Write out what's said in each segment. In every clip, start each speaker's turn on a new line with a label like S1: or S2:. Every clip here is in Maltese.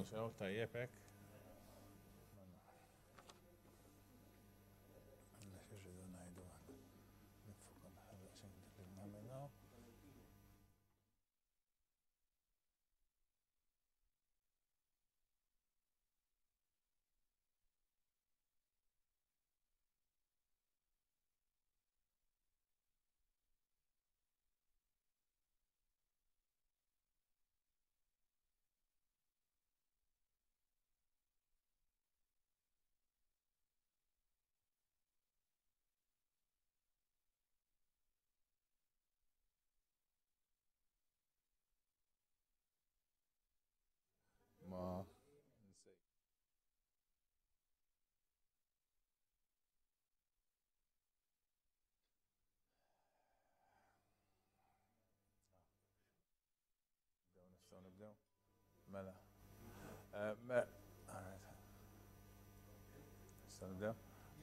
S1: xew tajjeb hekk.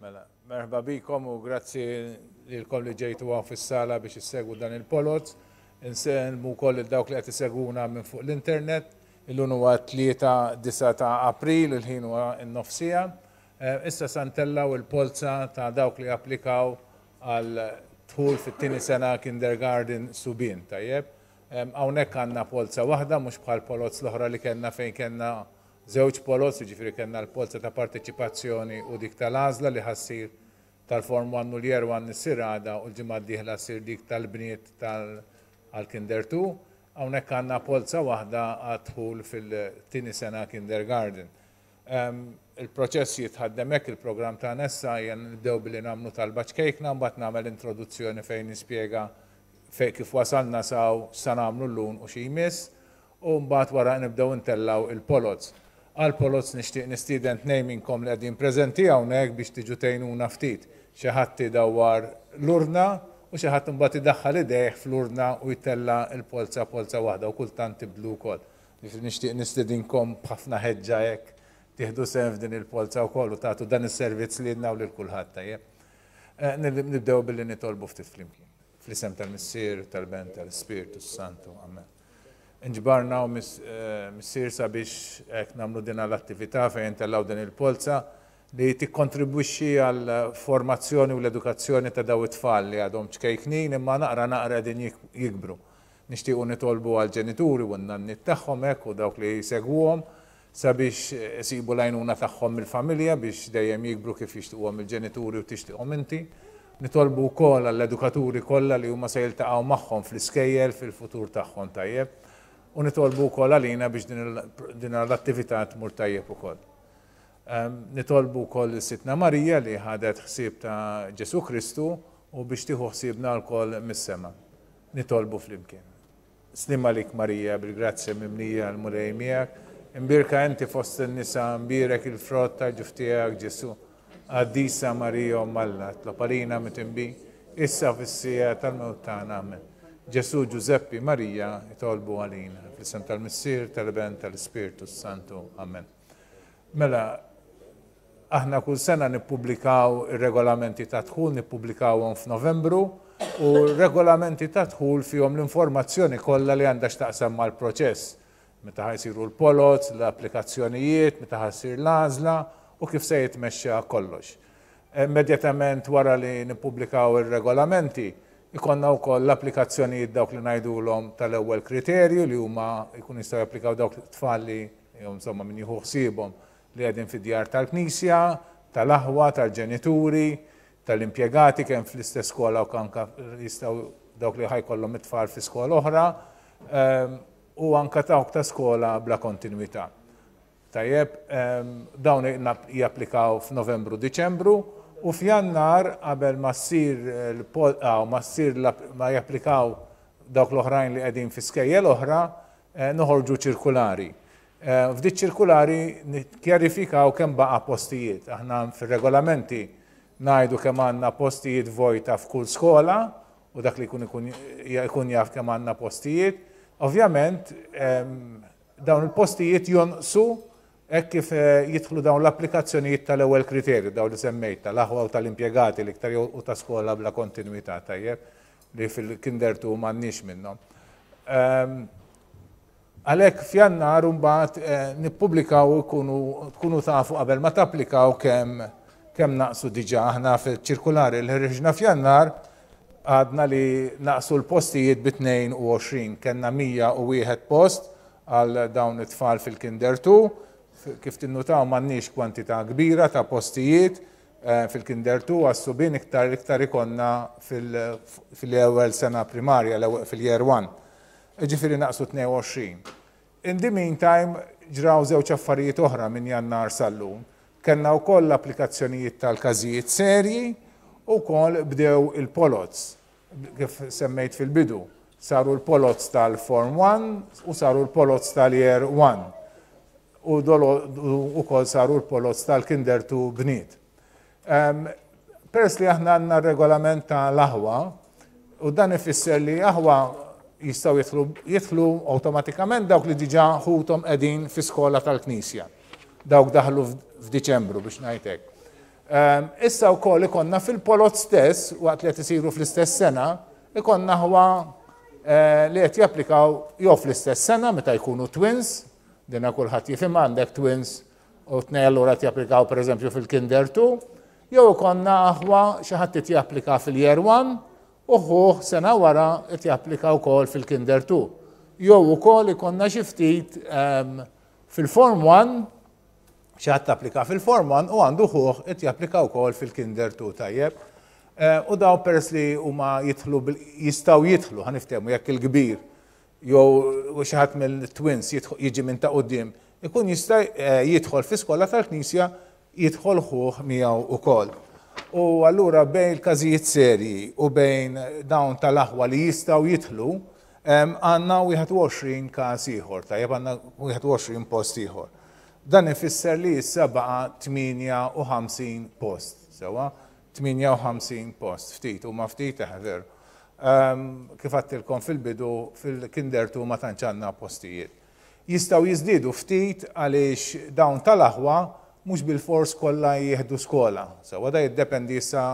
S1: Mela, merħba bikom u grazzi lilkom li ġejtu għaw fis-sala biex issegwu dan il-polot. Inselmu wkoll il-dawk li qed isegwuna minn fuq l-internet. Illum huwa 3-9 ta' April, il-ħin huwa n-nofsija. Issa santellaw il-Polza ta' dawk li applikaw għal dħul fit-tieni sena kindergarten Subien, tajjeb. Hawnhekk għandna Polza waħda, mhux bħal polots l-oħra li kellna fejn kellna żewġ polots, jiġifieri kellna l-Polza ta' parteċipazzjoni u dik tal-Għażla li ħassir tal-Form 1 u l-Year 1 issir għada u l-ġimgħa d-dieħla ssir dik tal-bniet tal-Kinder 2. Hawnhekk għandna Polza waħda għad dħul fil-tieni sena kindergarten. Il-proċess jitħaddem hekk il-programm ta' issa hija nibdew billi nagħmlu talba ċkejkna mbagħad nagħmel introduzzjoni fejn nispjega fejn kif wasalna sa nagħmlu llum u xi jmiss u mbagħad wara nibdew intellaw il-polots. Għal-polots nixtieq nistieden tnejn minnkom li qegħdin preżenti hawnhekk biex tiġu tgħinuna ftit. Xi ħadd idawwar l-urna u xi ħadd imbagħad idaħħal idejh fl-urna u jtella l-polza waħda u kultant tibdlu wkoll. Nixtieq nistiedinkom b'ħafna ħeġġa hekk tieħdu sehem f'din il-polza wkoll u tagħtu dan is-servizz lilna u lil kulħadd tajjeb. Nibdew billi nitolbu ftit flimkien. Fl-isem tal-Missier, tal-Bent, tal-Ispirtu Santu. Amen. Inġbarna u missier sabiex nagħmlu din l-attività fejn tellaw din il-polza li tikkontribwixxi għal formazzjoni u l-edukazzjoni ta' daw it-tfal li għadhom ċkejknin imma naqra din jikbru. Nixtiequ nitolbu għal ġenituri u n-nannit tagħhom hekk u dawk li jsegwuhom sabiex isibu l-għajnuna tagħhom mill-familja biex dejjem jikbru kif jixtiequhom il-ġenituri u tixtieqhom inti. Nitolbu wkoll għall-edukaturi kollha li huma se jiltaqgħu magħhom fl-Iskejjel fil-futur tagħhom tajjeb. U nitolbu wkoll għalina biex din l-attività tmur tajjeb ukoll. Nitolbu wkoll is-Sitna Marija li ħadet ħsieb ta' Ġesu Kristu u biex tieħu ħsiebna wkoll mis-sema. Nitolbu flimkien. Slim għalik Marija bil-grazzja mimlija l-mulej miegħek. Imbirka inti fost in-nisa mbirek il-frott ta' ġuf tiegħek Ġesu. Għaddisa Marija Alla, tlopalina mitinbi, issa fis-sija tal-mewt tagħna amen. Ġesu Giuseppi Marija jitolbu għalina, fl-isem tal-Missier, tal-Bent, tal-Ispirtu Santu. Amen. Mela, aħna kull sena nippubblikaw ir-regolamenti ta' dħul, nippubblikawhom f'Novembru u r-regolamenti ta' dħul fihom l-informazzjoni kollha li għandha x'taqsam mal-proċess. Meta ħajsiru l-polots, l-applikazzjonijiet, meta ħassir l-għażla u kif se jitmexxa kollox. Immedjatament wara li nippubblikaw ir-regolamenti, ikonna wkoll l-applikazzjonijiet dawk li ngħidulhom tal-ewwel kriterju li huma jkunu jistgħu japplikaw dawk it-tfal li insomma min jieħu ħsiebhom li qegħdin fid-djar tal-Knisja, tal-aħwa, tal-ġenituri, tal-impjegati kemm fl-istess skola u anke jistgħu dawk li ħajkollhom it-tfal fi skola oħra u anke dawk ta' skola bla kontinwità. Tajjeb, dawn japplikaw f'Novembru, Diċembru u f'Jannar qabel ma japplikaw dawk l-oħrajn li qegħdin fi skejjel oħra noħorġu ċirkulari. F'dik ċirkulari nikkjarifikaw kemm baqa' postijiet. Aħna fir-regolamenti ngħidu kemm għandna postijiet vojta f'kull skola u dak li jkun jaf kemm għandna postijiet. Ovvjament dawn il-postijiet jonqsu hekk kif jidħlu dawn l-applikazzjonijiet tal-ewwel kriterju, dawn li semmejt tal-aħwa u tal-impjegati l-iktar u ta' skola bla kontinwità tajjeb li fil-Kinder 2 m'għandniex minnhom. Għalhekk f'Jannar mbagħad nippubblikaw tkunu tafu qabel ma tapplikaw kemm naqsu diġà aħna fiċ-ċirkulari li ħriġna f'Jannar għadna li naqsu l-postijiet b'22 kellna 101 post għal dawn it-tfal fil-Kinder 2 kif tinnutaw m'għandniex kwantità kbira ta' postijiet fil-Kinder 2 għas-Subien iktar ikonna fil-ewwel sena primarja fil-Year 1. Ġifieri naqsu 22. In the meantime, ġraw żewġ affarijiet oħra minn Jannar sal-lum. Kellna wkoll l-applikazzjonijiet tal-każijiet serji u wkoll bdew il-polots, kif semmejt fil-bidu. Saru l-polots tal-Form 1 u saru l-polots tal-Year 1. U wkoll saru l-polots tal-Kinder 2 bniet. Peress li aħna għandna regolament tal-aħwa u dan ifisser li aħwa jistaw jidħlu automatikament dawk li diġà ħutom qegħdin fi skola tal-Knisja. Dawk daħlu f'Diċembru biex ngħidlek. Issa wkoll ikonna fil-polot stess waqt li qed isiru fl-istess sena, ikonna ħwa li qed japplikaw jew fl-istess sena meta jkunu twins, dinha kulħadd jifhem għandek twins u tnej allura qed japplikaw pereżempju fil-Kinder 2, jew ikonna aħwa xi ħadd qed japplika fil-Year 1 uħu sena wara qed japplika wkoll fil-Kinder 2. Jew ukoll ikonna xi ftit fil-Form 1 xi ħadd applika fil-Form 1 u għandu ħuh qed japplika wkoll fil-Kinder 2 tajjeb. U daw peress li huma jistgħu jidħlu ħaniftehmu jekk il-kbir jew xi ħadd mill-twins jiġi minn ta' quddiem, ikun jista' jidħol fi-skola tal-Knisja jidħol ħuh miegħu wkoll. U allura bejn il-każijiet serji u bejn dawn tal-aħwa li jistgħu jidħlu għandna 21 każ ieħor, tajjeb għandna 21 post ieħor. Dan ifisser li issa baqa' 58 post, sewa 58 post, ftit huma ftit eħder. Kif għattilkom fil-bidu fil-Kinder 2 ma tantx għandna postijiet. Jistgħu jiżdiedu ftit għaliex dawn tal-aħwa mhux bil-fors kollha jieħdu skola. Sewa da jiddependi issa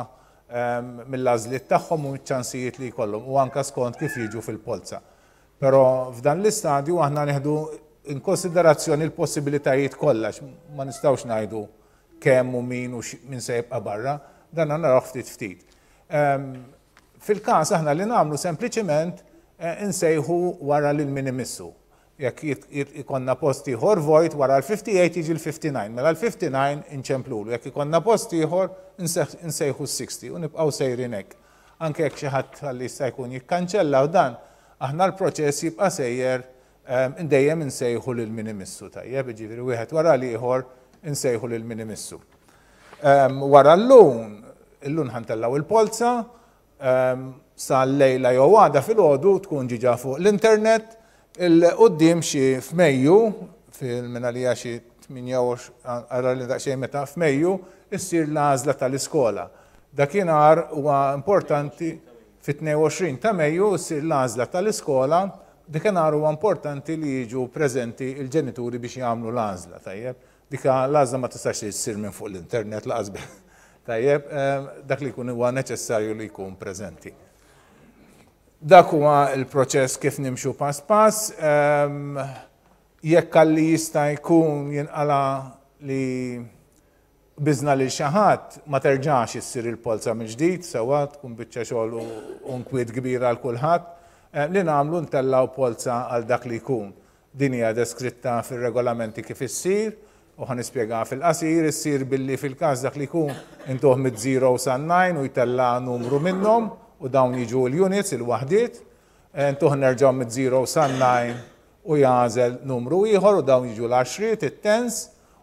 S1: mill-għażliet tagħhom u ċ-ċansijiet li jkollhom u anke skont kif jiġu fil-Polza. Però f'dan l-istadju aħna nieħdu in konsiderazzjoni l-possibilitajiet kollha ma nistgħux ngħidu kemm u min se jibqa' barra, dan naraw ftit ftit. Fil-każ aħna li nagħmlu sempliċement insejħu wara lil min imissu. Jekk ikonna post ieħor vojt wara l-58 jiġi l-59, mela l-59 inċemplulu, jekk ikonna post ieħor insejħu s-60 u nibqgħu sejrin hekk. Anke jekk xi ħadd ħalli jista' jkun jikkanċella u dan, aħna l-proċess jibqa' sejjer dejjem insejħu lil min imissu tajjeb, jiġifieri wieħed wara l-ieħor insejħu lil min imissu. Wara l-lun ħantellaw il-Polza, sal-lejla jew għada fil-għodu tkun ġiġa fuq l-internet. Il-qoddim xi f'Mejju, fil-minalija xi 28 għara li daqsxejn meta f'Mejju, issir l-għażla tal-iskola. Dakinhar huwa importanti fit-22 ta' Mejju issir l-għażla tal-iskola, dakinhar huwa importanti li jiġu preżenti il-ġenituri biex jagħmlu l-għażla, tajjeb. Dika l-għażla ma tistax issir minn fuq l-internet laqas tajjeb, dak li jkun huwa neċessarju li jkun preżenti. Dak huwa l-proċess kif nimxu pass pass. Jekk għalli jista' jkun jinqala li biżna lil xi ħadd ma terġax issir il-Polza mill-ġdid, sewwa tkun biċċa xogħol u nkwiet kbira għal kulħadd, li nagħmlu ntellaw Polza għal dak li jkun. Din hija deskritta fir-regolamenti kif issir u ħanispjegaha fil-qasir, issir billi fil-każ dak li jkun intuh mid-0 sa 9 u jtella numru minnhom u dawn jiġu l-units, il-waħdiet, intuħ nerġaw mid-0 sa 9 u jażel numru ieħor u dawn jiġu l-10, it-tens,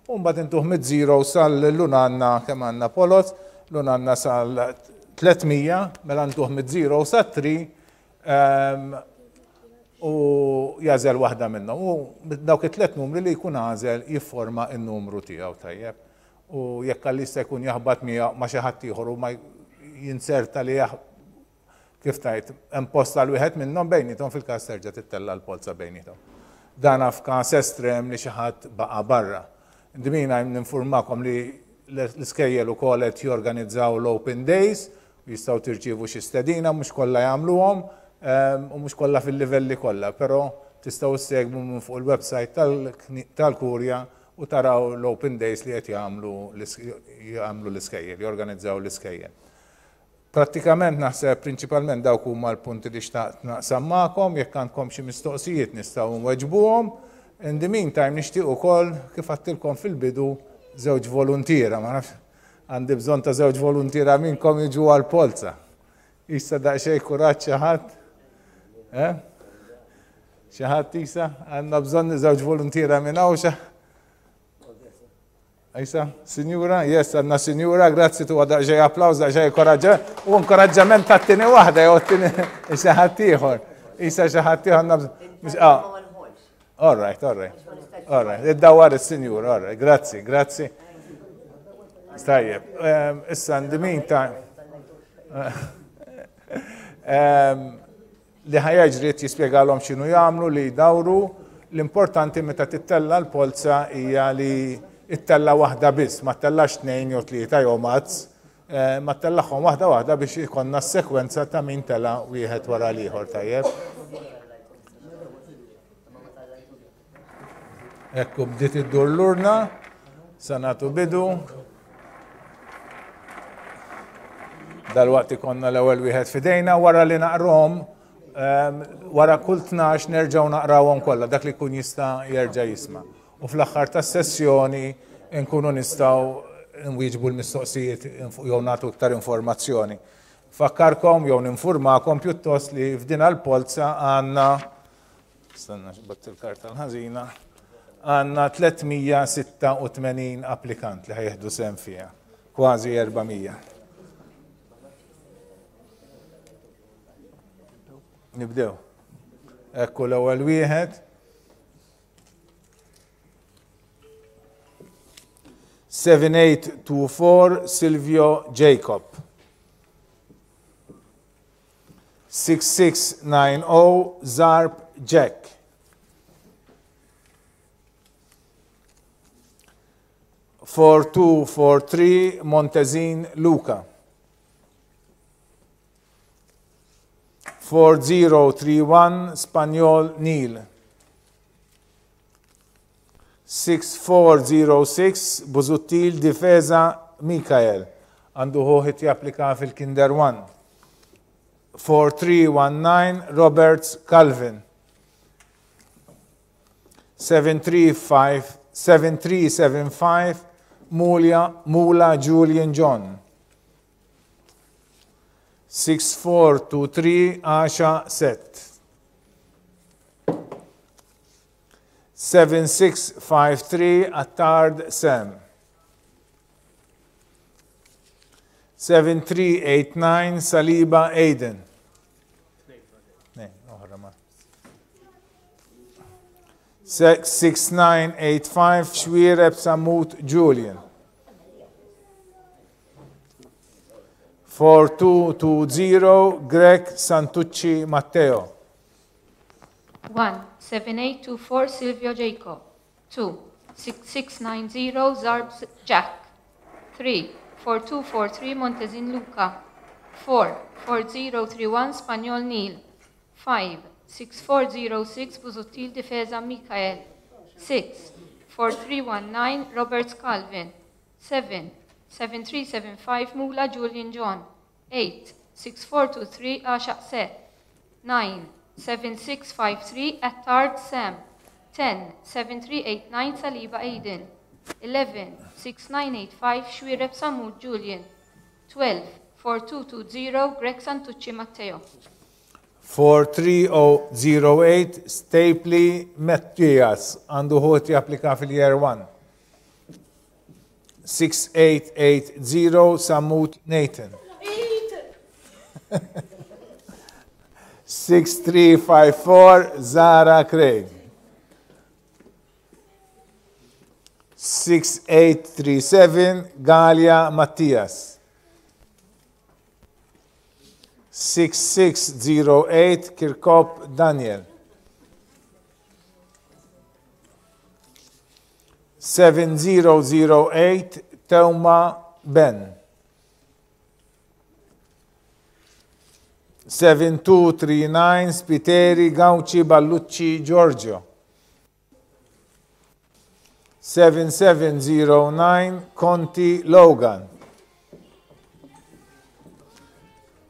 S1: u mbagħad intuħ mid-0 sal-lunanna kemm għandna polot, lunanna sal-300, mela ntuħ mid-0 sa 3 u jażel waħda minnhom. U dawk it-tlet numri li jkun għażel jifforma n-numru tiegħu tajjeb. U jekk għalli jista' jkun jaħbad miegħu ma' xi ħadd ieħor u ma jinserta li kif tajt, hemm post għal wieħed minnhom bejnietom fil-każ terġa' tittella l-Polza bejnietom. Dan f'każ estrem li xi ħadd baqa' barra. Indimina ninfurmakom li l-Iskejjel ukoll qed jorganizzaw l-Open Days u jistgħu tirċievu xi stedina mhux kollha jagħmluhom u mhux kollha fil-livelli kollha, però tistgħu ssegwu minn fuq il-website tal-Kurja u taraw l-Open Days li qed jagħmlu l-Iskejjel, jorganizzaw l-Iskejjel. Prattikament naħseb prinċipalment dawk huma l-punti li xtaqt naqsam magħkom, jekk għandkom xi mistoqsijiet nistgħu nweġbuhom. In the meantime nixtieq ukoll kif għattilkom fil-bidu żewġ voluntiera, ma nafx għandi bżonn ta' żewġ voluntiera minnkom jiġu għal Polza. Issa daqsxejn kuraġġ xi ħadd? Xi ħadd isa għandna bżonn żewġ voluntiera minn hawn Issa, Sinjura, yes, għandna Sinjura, grazzi tu daqsxejn applaws, daqsxejn koraġġa u inkoraġġament tat-tieni waħda jew t-tieni xi ħadd ieħor. Issa xi ħadd ieħor All right. Id-dawar is-Sinjur, all right. Grazzi. Tajjeb. Issa in the meantime. Li ħajaġri jispjegalhom x'inhu jagħmlu li jdawru, l-importanti meta tittella l-polza hija li ittella waħda biss, ma tellax tnejn jew tlieta jew mazz, ma tellaħħom waħda biex ikonna s-sekwenza ta' min tella wieħed wara l-ieħor tajjeb. Ekku bdiet iddur l-urna, sa nagħtu bidu. Dalwaqt ikonna l-ewwel wieħed fidejna wara li naqrom, wara kull 12 nerġgħu naqrawhom kollha dak li jkun jista' jerġa' jisma'. U fl-aħħar tas-sessjoni nkunu nistgħu nwieġbu l-mistoqsijiet jew nagħtu iktar informazzjoni. Fakkarkom jew ninfurmakom pjuttost li f'din l-polza għandna x'batt il-karta l-ħażina għandna 386 applikant li ħajjeħdu sehem fiha, kważi 400. Nibdew. Ekku l-ewwel wieħed. 7824 Silvio Jacob. 6690 Zarb Jack. 4243 Montezin Luca. 4031 Spaniol Neil. 6406 Buzuttil Difesa Mikael. Għandu ħoħit japplika fil-Kinder 1. 4319 Roberts Calvin. 7375 Mula Julian John. 6423 Asha Set. 7653 Attard Sam. 7389 Saliba Aiden. 6985 Shwireb Samut Julian. 4220 Greg Santucci Matteo.
S2: 1. 7824 Silvio Jacob. 2. 6690 Zarb Jack. 3. 4243 Montezin Luca. 4. 4031 Spaniol Neil. 5. 6406 Buzuttil Difesa Mikael. 6. 4319 Roberts Calvin. 7. 7375 Mula Julian John. 8. 6423 Asha Set. 9. 7653 Attard Sam. 10. 7389 Saliba Aiden. 11. 6985 Shwireb Samud Julian. 12. 4220 Greg Santucci Matteo.
S1: 43008 Stapley Mattias għandu ħoti applika fil-Year 1. 6880 Samut Nathan. 6354 Zara Craig. 6837 Galia Mattias. 6608 Kirkop Daniel. 7008 Teuma Ben. 7239 Spiteri Gauci Ballucci Giorgio. 7709 Conti Logan.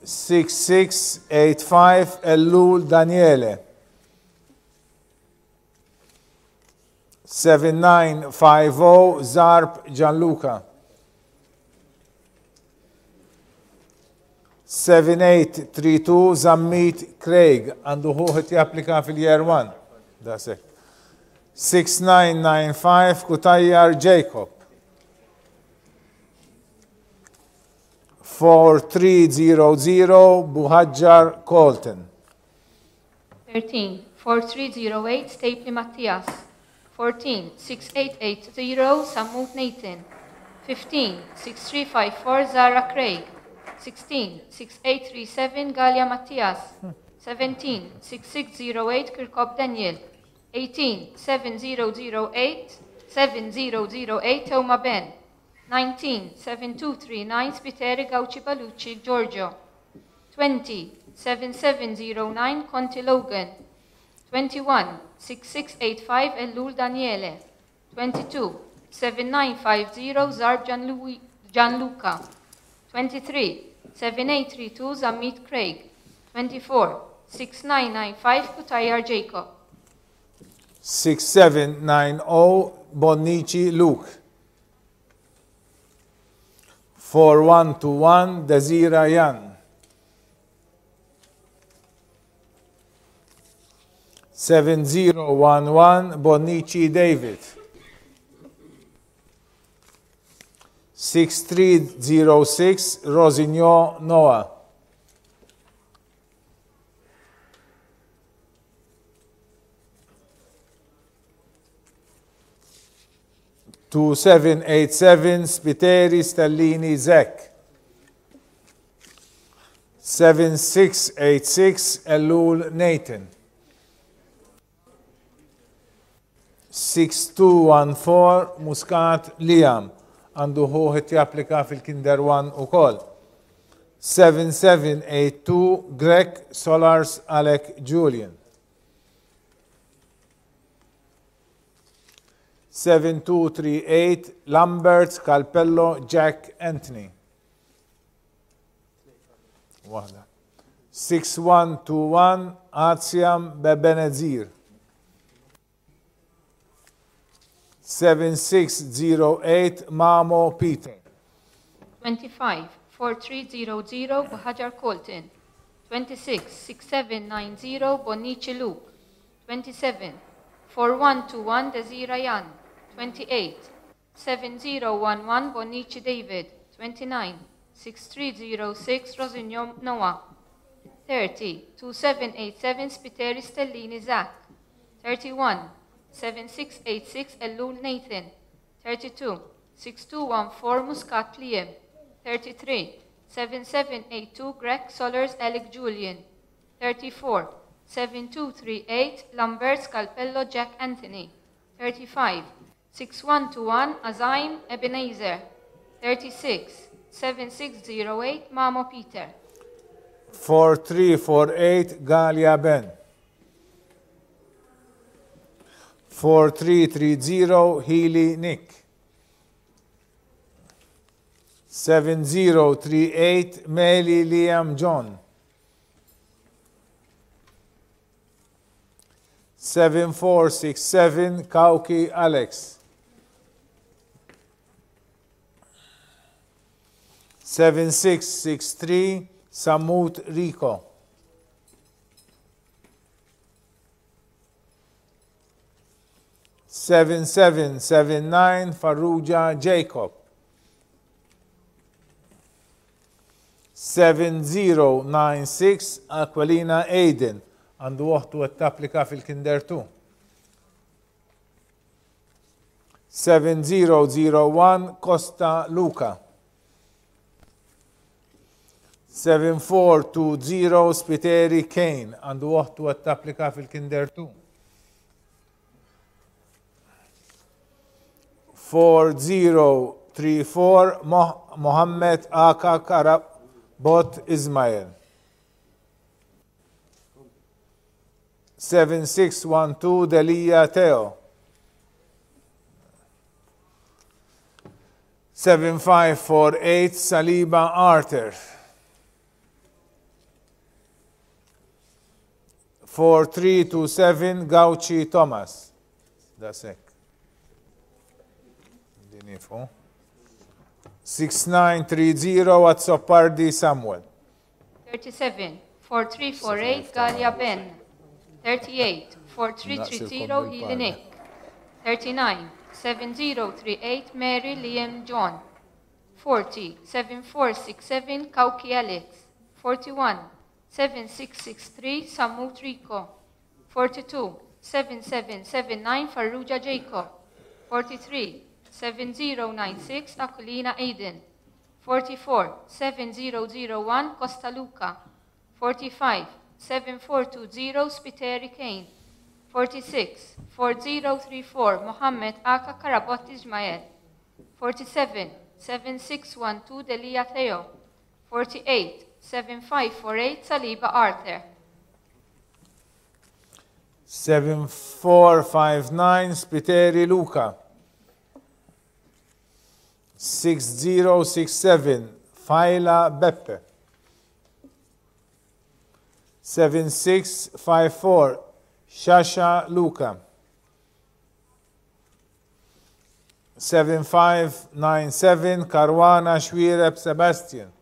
S1: 6685 Ellul Daniele. 7950 Zarp Gianluca. 7832 Zammit Craig, għandu ħuħet japplika fil-year 1. That's it. 6995 Kutajjar Jacob. 4300 Buħadjar Colton.
S2: 13. 4308 Stapli Mattias. 14. 6880 Sammut Nathan. 15. 6354 Zara Craig. 16. 6837 Galia Mattias. 17. 6608 Kirkop Daniel. 18. 7008 Toma Ben. 19. 7239 Spiteri Gauci Balucci Giorgio. 20. 7709 Conti Logan. 21. 6685 Ellul Daniele. 22. 7950 Zarb Gianluca. 23. 7832 Zammit Craig. 24. 6995 Kutajjar Jacob.
S1: 6790 Bonnici Luke. 4121 Desira Jan. 7011 Bonnici David. 6306 Rosigno Noah. 2787 Spiteri Stellini Zek. 7686 Ellul Nathan. 6214 Muscat Liam, għandu ħuħet japplika fil-Kinder 1 u kol. 7782 Greg Solars Alec Julian. 7238 Lambert Calpello Jack Anthony. 6121 Aziam Bebenezir. 7608 Mamo Peter.
S2: 25. 4300 Buhajar Colton. 26. 6790 Bonnici Luke. 27. 4121 Desira Jan. 28. 7011 Bonnici David. 29. 6306 Rosigno Noah. 30. 2787 Spiteri Stellini Zach. 31. 7686 Ellul Nathan. 32. 6214 Muscat Liam. 33. 7782 Greg Solars Alec Julian. 34. 7238 Lambert Scalpello Jack Anthony. 35. 6121 Azaim Ebenezer. 36. 7608 Mamo Peter.
S1: 4348 Galia Ben. 4330 Healy Nick. 7038 Meli Liam John. 7467 Kauki Alex. 7663 Samut Rico. 7779 Farrugia Jacob. 7096 Aquilina Aiden, għandu waħtu għat-tapplika fil-Kinder 2. 7001 Costa Luca. 7420 Spiteri Kane, għandu waħtu għat-tapplika fil-Kinder 2. 4034 Mohammed Aka Karab Bot Ismail. 7612 Delia Teo. 7548 Saliba Arthur. 4327 Gauci Thomas. That's it. 6930 at Sopardi Samuel.
S2: 37 4348 Galia Ben. 38 4330 Helenik. 39 7038 Mary Liam John. 40 7467 Kauki Alex. 41 7663 Samut Rico. 42 7779 Farrugia Jacob. 43 7096 Aquilina Aiden. 44 7001 Costa Luca. 45 7420 Spiteri Kane. 46 4034 Mohammed Aka Karabot Ismail. 47 7612 Delia Theo. 48 7548 Saliba Arthur.
S1: 7459 Spiteri Luca. 6067 Faila Beppe. 7654 Shasha Luca. 7597 Caruana Shwireb Sebastian.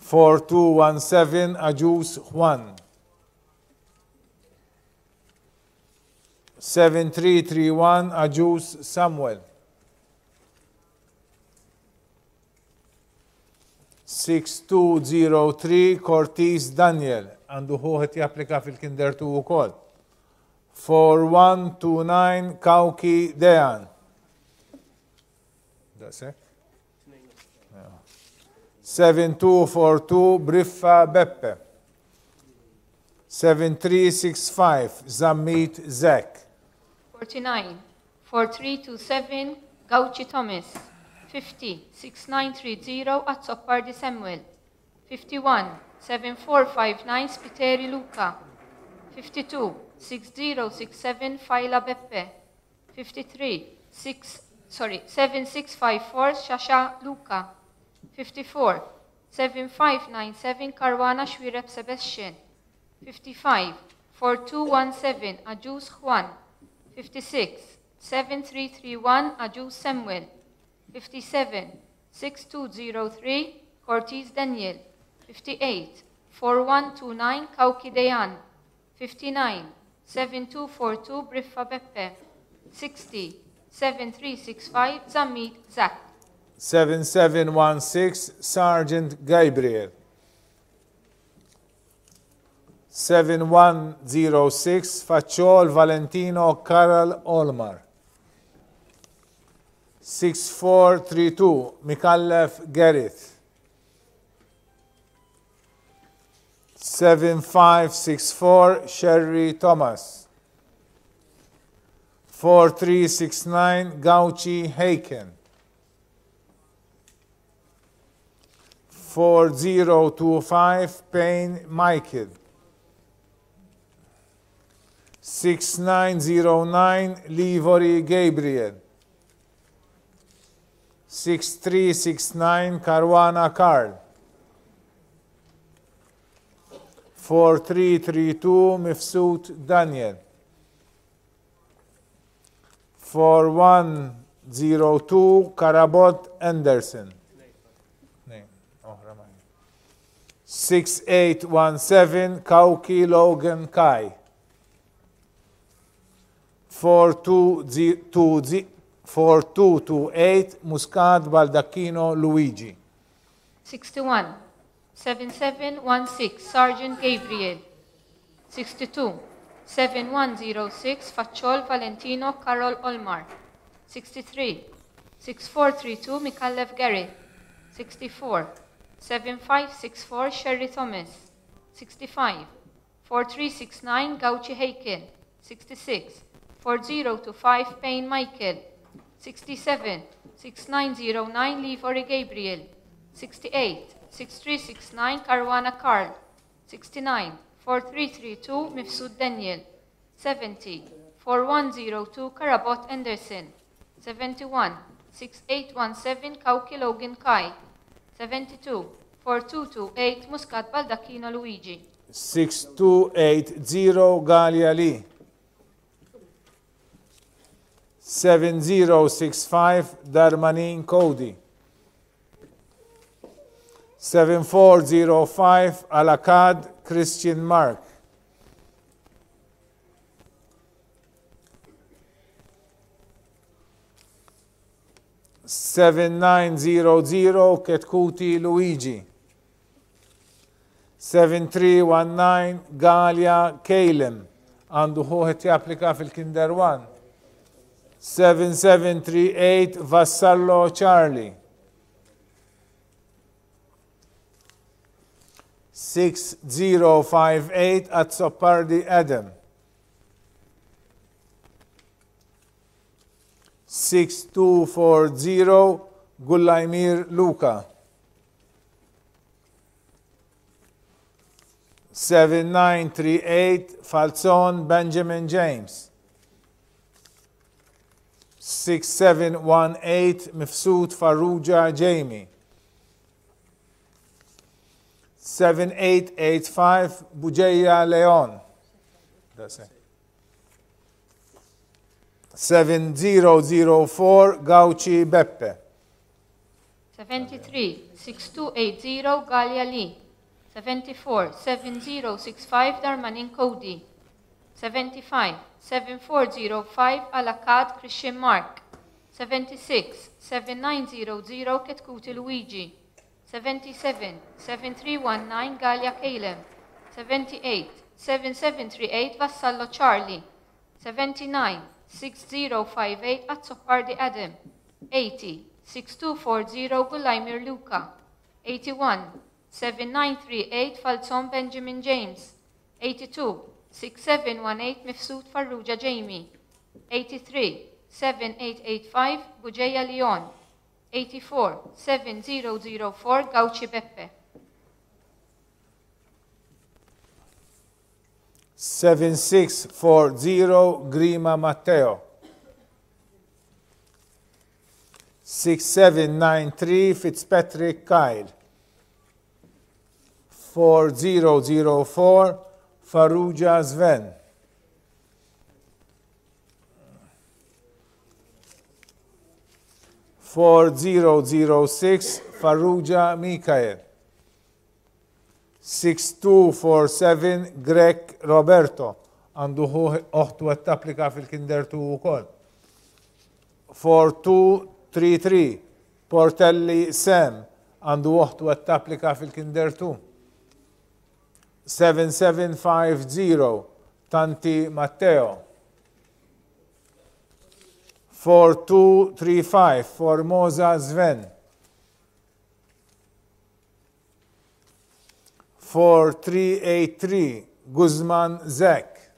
S1: 4217 Ajus Juan. 7331 Ajus Samuel. 6203 Cortez Daniel. Għandu ħuħet japplika fil-Kinder 2 ukoll. 4129 Kauki Dejan. That's it? 7242 Briffa Beppe. 7365 Zammit Zek.
S2: 49 4327 Gauci Thomas. 50 6930 Azzopardi Samuel. 51 7459 Spiteri Luca. 52 6067 Faila Beppe. 53 7654 Shasha Luca. 54 7597 Caruana Shwireb Sebastian. 55 4217 Ajus Juan. 56 7331 Ajus Samuel. 57 6203 Cortez Daniel. 58 4129 Kauki Dejan. 59 7242 Briffa Beppe. 60 7365 Zamid Zak.
S1: 7716 Sergeant Gabriel. 7106 Facciol Valentino Karel Olmar. 6432 Mikallef Gerrit. 7564 Sherry Thomas. 4369 Gauci Haken. 4025 Payne Michael. 6909 Livori Gabriel. 6369 Caruana Carl. 4332 Mifsut Daniel. 4102 Karabot Anderson. 6817 Kauki Logan Kai. 4228 Muscat Baldacchino Luigi.
S2: 61 7716 Sergeant Gabriel. 62 7106 Facciol Valentino Carol Olmar. 63 6432 Mikallef Gary. 64 7564 Sherry Thomas. 65 4369 Gauci Haken. 66 4025 Payne Michael. 67 6909 Livori Gabriel. 68 6369 Caruana Carl. 69, 4332 Mifsud Daniel. 70, 4102 Karabot Anderson. 71, 6817 Kauki Logan Kai. 72, 4228 Muscat Baldacchino Luigi.
S1: 6280 Galia Lee. 7065 Darmanin Cody. 7405 Alakad Christian Mark. 7900 Ketkuti Luigi. 7319 Galia Kalem. Għandu ħuħet japplika fil-Kinder 1. 7738 Vassallo Charlie. 6058 Azzopardi Adam. 6240 Gullaimir Luca. 7938 Falzon Benjamin James. 6718 Mifsud Farrugia Jamie. 7885 Bujeya Leon. That's it. 7004 Gauchi Beppe.
S2: 73, 6280 Galia Lee. 74, 7065 Darmanin Cody. 75, 7405 Alakad Christian Mark. 76, 7900 Ketkuti Luigi. 77, 7319 Galia Caleb. 78, 7738 Vassallo Charlie. 79, 6058 Azzopardi Adam. 80, 6240 Gulaimir Luca. 81, 7938 Falzon Benjamin James. 82, 6718 Mifsud Farrugia Jamie. 83, 7885 Bujeya Leon. 84, 7004 Gauchi Beppe.
S1: 7640 Grima Matteo. 6793 Fitzpatrick Kyle. 4004 Farrugia Sven. 4006 Farrugia Mikael. 6247 Greg Roberto. Għandu uħtu għed tapplika fil-Kinder 2 u kol. 4233 Portelli Sam. Għandu uħtu għed tapplika fil-Kinder 2. 7750 Tanti Matteo. 4235 Formosa Sven. 4383 Guzman Zek.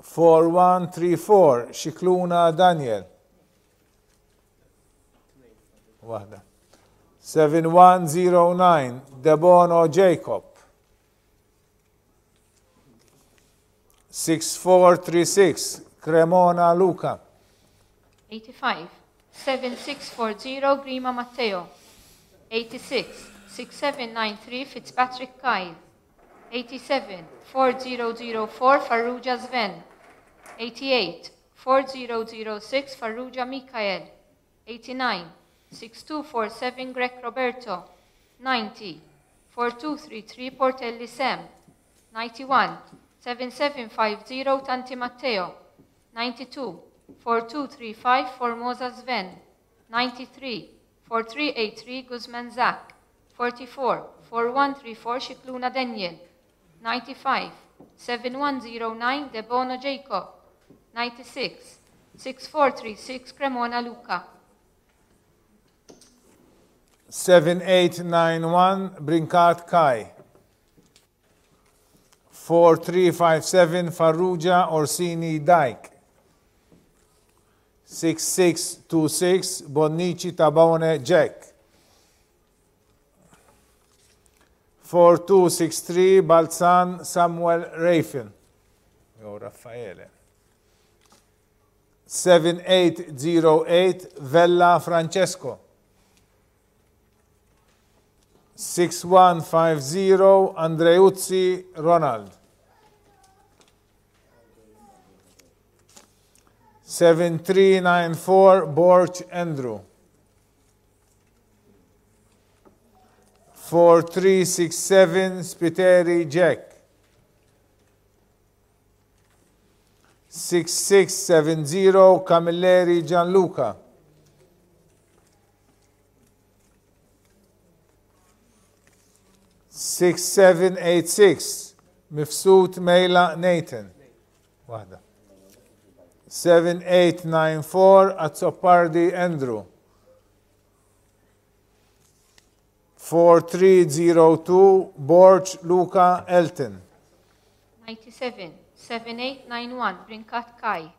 S1: 4134 Shikluna Daniel. Wahda. 7109 Debono Jacob. 6436 Cremona Luca.
S2: 85, 7640 Grima Matteo. 86, 6793 Fitzpatrick Kyle. 87, 4004 Farrugia Sven. 88, 4006 Farrugia Mikael. 89, 6247 Greg Roberto. 90, 4233 Portelli Sam. 91, 7750 Tanti Matteo. 92, 4235 Formosa Sven. 93, 4383 Guzman Zach. 44, 4134 Shikluna Daniel. 95, 7109 Debono Jacob. 96, 6436 Cremona Luca.
S1: 7891 Brinkat Kai. 4357 Farrugia Orsini Dyke. 6626 Bonnici Tabone Jack. 4263 Balzan Samuel Rafin. Jew Raffaele. 7808 Vella Francesco. 6150 Andreuzzi Ronald. 7394 Borch Andrew. 4367 Spiteri Jack. 6670 Camilleri Gianluca. 6786 Mifsut Mejla Nathan. Waħda. 7894 Azzopardi Andrew. 4302 Borch Luca Elton.
S2: 97 7891 Brinkat Kai.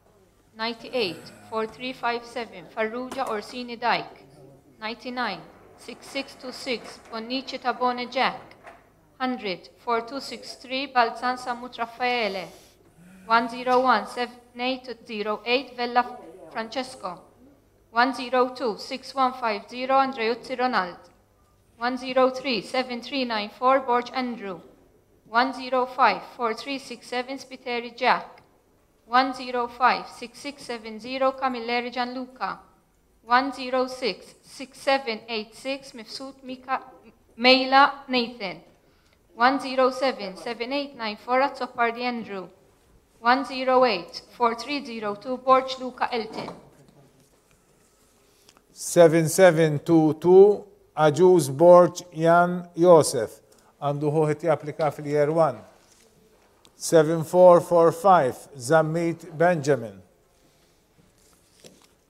S2: 98 4357 Farrugia Orsini Dyke. 99 6626 Bonnici Tabone Jack. 100 4263 Balzan Samut Raffaele. 101 7808 Vella Francesco. 102 6150 Andreuzzi Ronald. 103 7394 Borch Andrew. 105 4367 Spiteri Jack. 105 6670 Camilleri Gianluca. 106 6786 Mifsut Mejla Nathan. 107 7894 Azzopardi Andrew. 108 4302 Borch Luca Elton.
S1: 7722 Aġuż Borch Jan Josef. Għandu ħuħet japplika fil-year 1. 7445 Zammit Benjamin.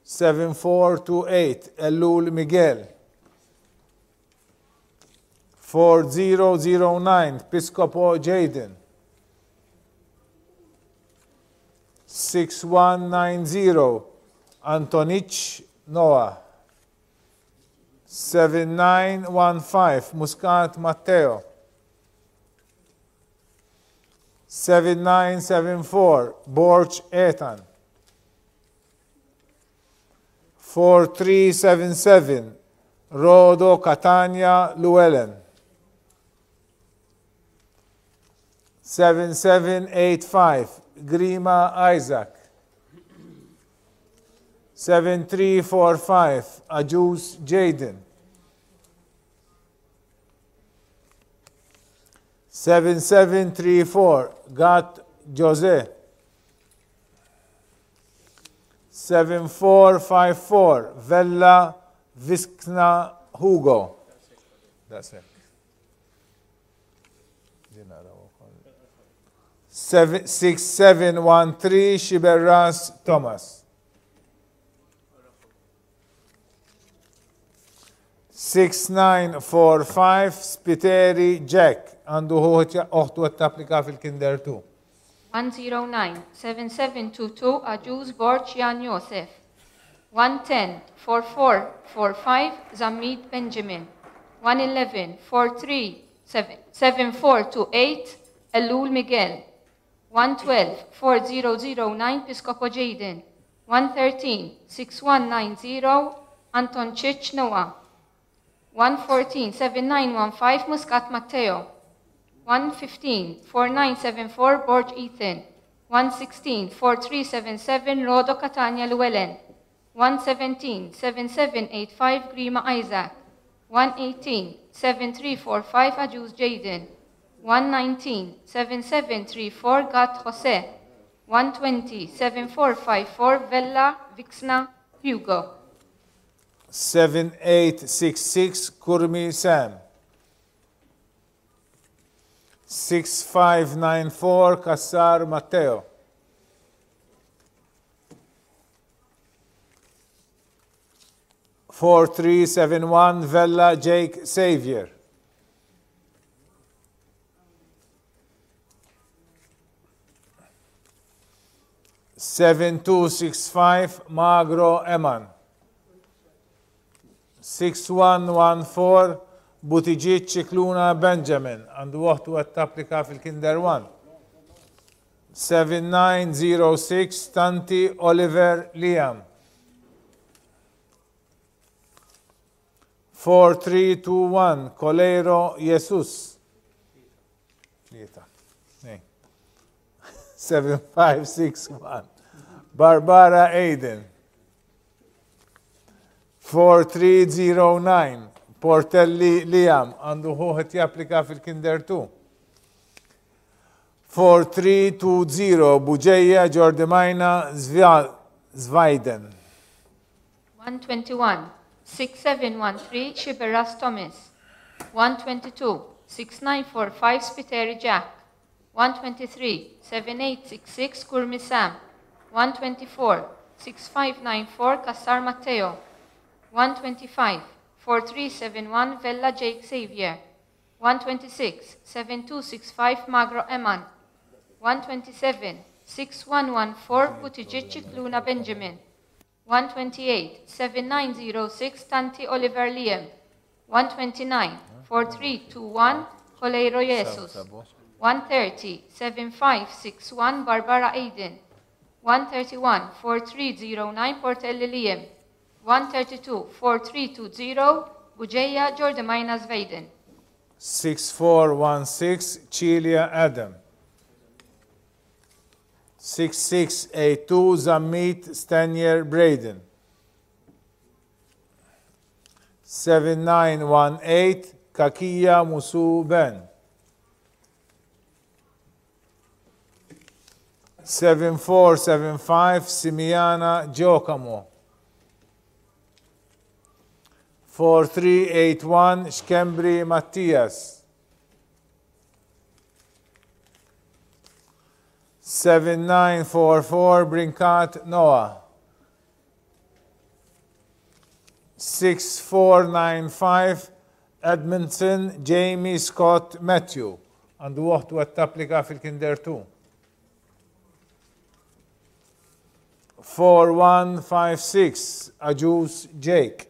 S1: 7428 Ellul Miguel. 4009 Piscopo Jaden. 6190 Antonic Noah. 7915 Muscat Matteo. 7974 Borch Ethan. 4377 Rodo Catania Llewellyn. 7785 Grima Isaac. 7345 Aġuż Jaden. 7734 Gat Jose. 7454 Vella Viskna Hugo. That's it. 6713 Shiberras Thomas. 6945 Spiteri Jack. Għandu uħtu għat-applika fil-Kinder 2.
S2: 109 7722 Aġuż Borch Jan Josef. 110 4445 Zammit Benjamin. 111 43 7428 Ellul Miguel. 112 4009 Piscopo Jaden. 113 6190 Anton Chich Noah. 114 7915 Muscat Matteo. 115 4974 Borch Ethan. 116 4377 Rodo Catania Llewellyn. 117 7785 Grima Isaac. 118 7345 Aġuż Jaden. 119 7734 Gat Jose. 120 7454 Vella Vixna Hugo.
S1: 7866 Kurmi Sam. 6594 Kassar Matteo. 4371 Vella Jake Xavier. 7265 Magro Eman. 6114 Butiġiet Ċikluna Benjamin, għandu waħtu għat tapplika fil-Kinder 1. 7906 Tanti Oliver Liam. 4321 Colero Jesus. 7561 Barbara Aiden. 4309 Portelli Liam, għandu ħuħet japplika fil-Kinder 2. 4320 Buġeja Ġordimajna Zvajden.
S2: 121 6713 Xiberas Thomas. 122 6945 Spiteri Jack. 123 7866 Kurmi Sam. 124 6594 Kassar Matteo. 125 4371 Vella Jake Xavier. 126 7265 Magro Eman. 127 6114 Butiġiet Ċikluna Benjamin. 128 7906 Tanti Oliver Liam. 129 4321 Colero Jesus. 130 7561 Barbara Aiden. 131 4309 Portelli Liam. 132 4320 Buġeja Ġordimajna Zvejden.
S1: 6416 Celia Adam. 6682 Zammit Stanier Braden. 7918 Kakia Musu Ben. 7475 Simiana Giacomo. 4381 Xkembri Mattias. 7944 Brinkat Noah. 6495 Edmondson Jamie Scott Matthew. Għandu waħtu għat tapplika fil-Kinder 2. 4156 Ajus Jake.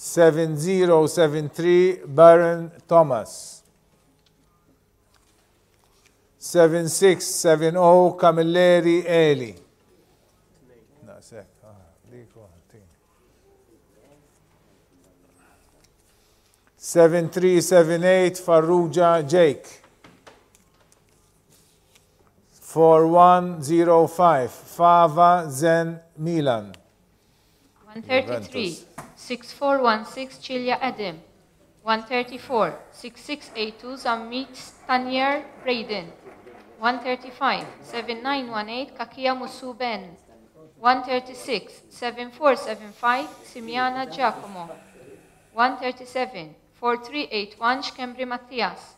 S1: 7073 Baron Thomas. 7670 Camilleri Eli. 7378 Farrugia Jake. 4105 Fava Zen Milan.
S2: 133 6416 Cilia Adam. 134 6682 Zammit Stanier Braden. 135 7918 Kakia Musu Ben. 136 7475 Simiana Giacomo. 137 4381 Xkembri Mattias.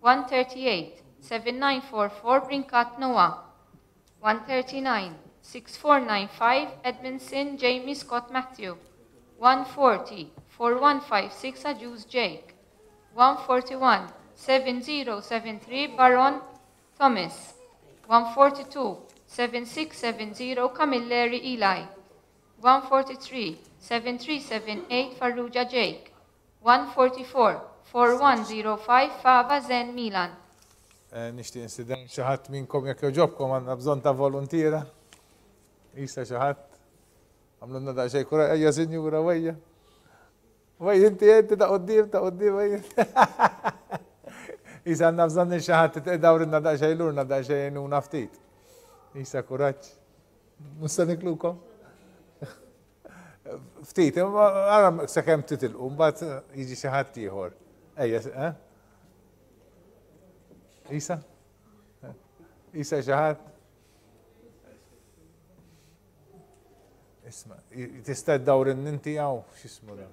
S2: 138 7944 Brinkat Noah. 139 6495 Edmondson Jamie Scott Matthew. 140 4156 Ajus Jake. 141 7073 Baron Thomas. 142 7670 Camilleri Eli. 143 7378 Farrugia Jake. 144 4105 Fava Zen Milan.
S1: Nishti insident xaħat minnkom jek joġobkom għanna bżon ta' volontira. Isa xaħat. Għamlunna da' xej kura, ejja sinjura, wejja. Wejja, inti ta' qoddim, wejja. Isa għanna bżon xaħat dawrinna da' xej lurna, da' xej nuna ftit. Isa kuraċ. Musta niklukom? Ftit, għara sakem titilqu, bat jiġi xaħat tiħor. Ejja, Isa? Isa xaħat? Isma, tista' d-dawr n-ninti għaw, xismu da?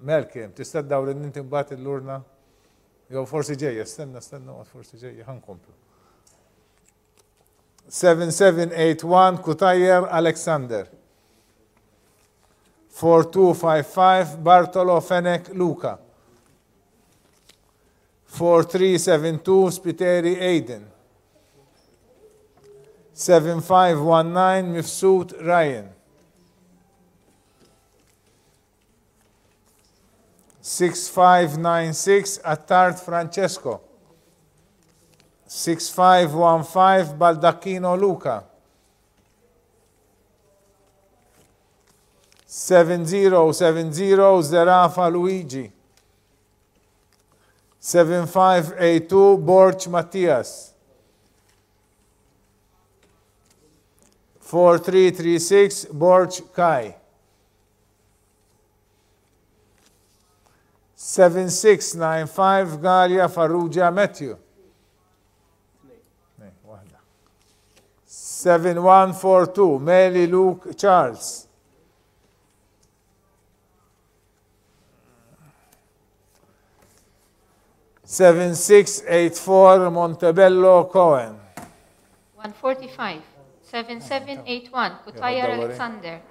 S1: Melkim, tista' d-dawr n-ninti mbat l-urna? Jow forsi ġeja, stenna, forsi ġeja, ħankomplu. 7781 Kutajer Alexander. 4255 Bartolo Fenek Luka. 4372 Spiteri Aiden. 7519 Mifsud Ryan. 6596 Attard Francesco. 6515 Baldacchino Luca. 7070 Zerafa Luigi. 7582 Borch Mattias. 4336 Borch Kai. 7695 Galia Farrugia Matthew. 7142 Meli Luke Charles. 7684 Montebello Cohen.
S2: 145. 7781 Kutayar Alexander.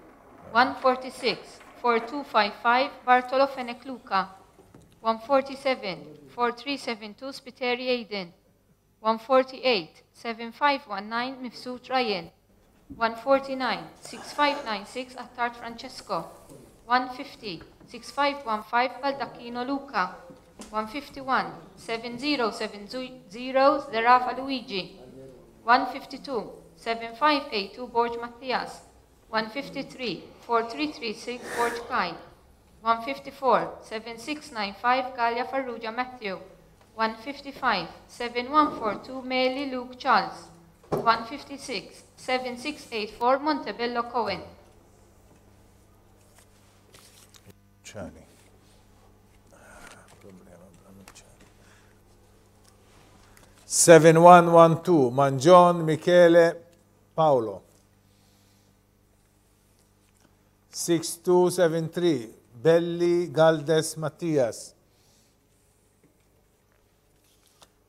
S2: 146. 4255 Bartolo Fenech Luca. 147. 4372 Spiteri Aiden. 148. 7519 Mifsut Ryan. 149. 6596 Attard Francesco. 150. 6515 Baldacchino Luca. 151. 7070 Zerafa Luigi. 152. 7582 Borj Mattias. 153. 4336 Borj Kai. 154. 7695 Galia Farrugia Matthew. 155. 7142 Meli Luke Charles. 156. 7684 Montebello Cohen.
S1: Charlie. 7112 Mangion Michele Paolo. 6273 Belli Galdes Mattias.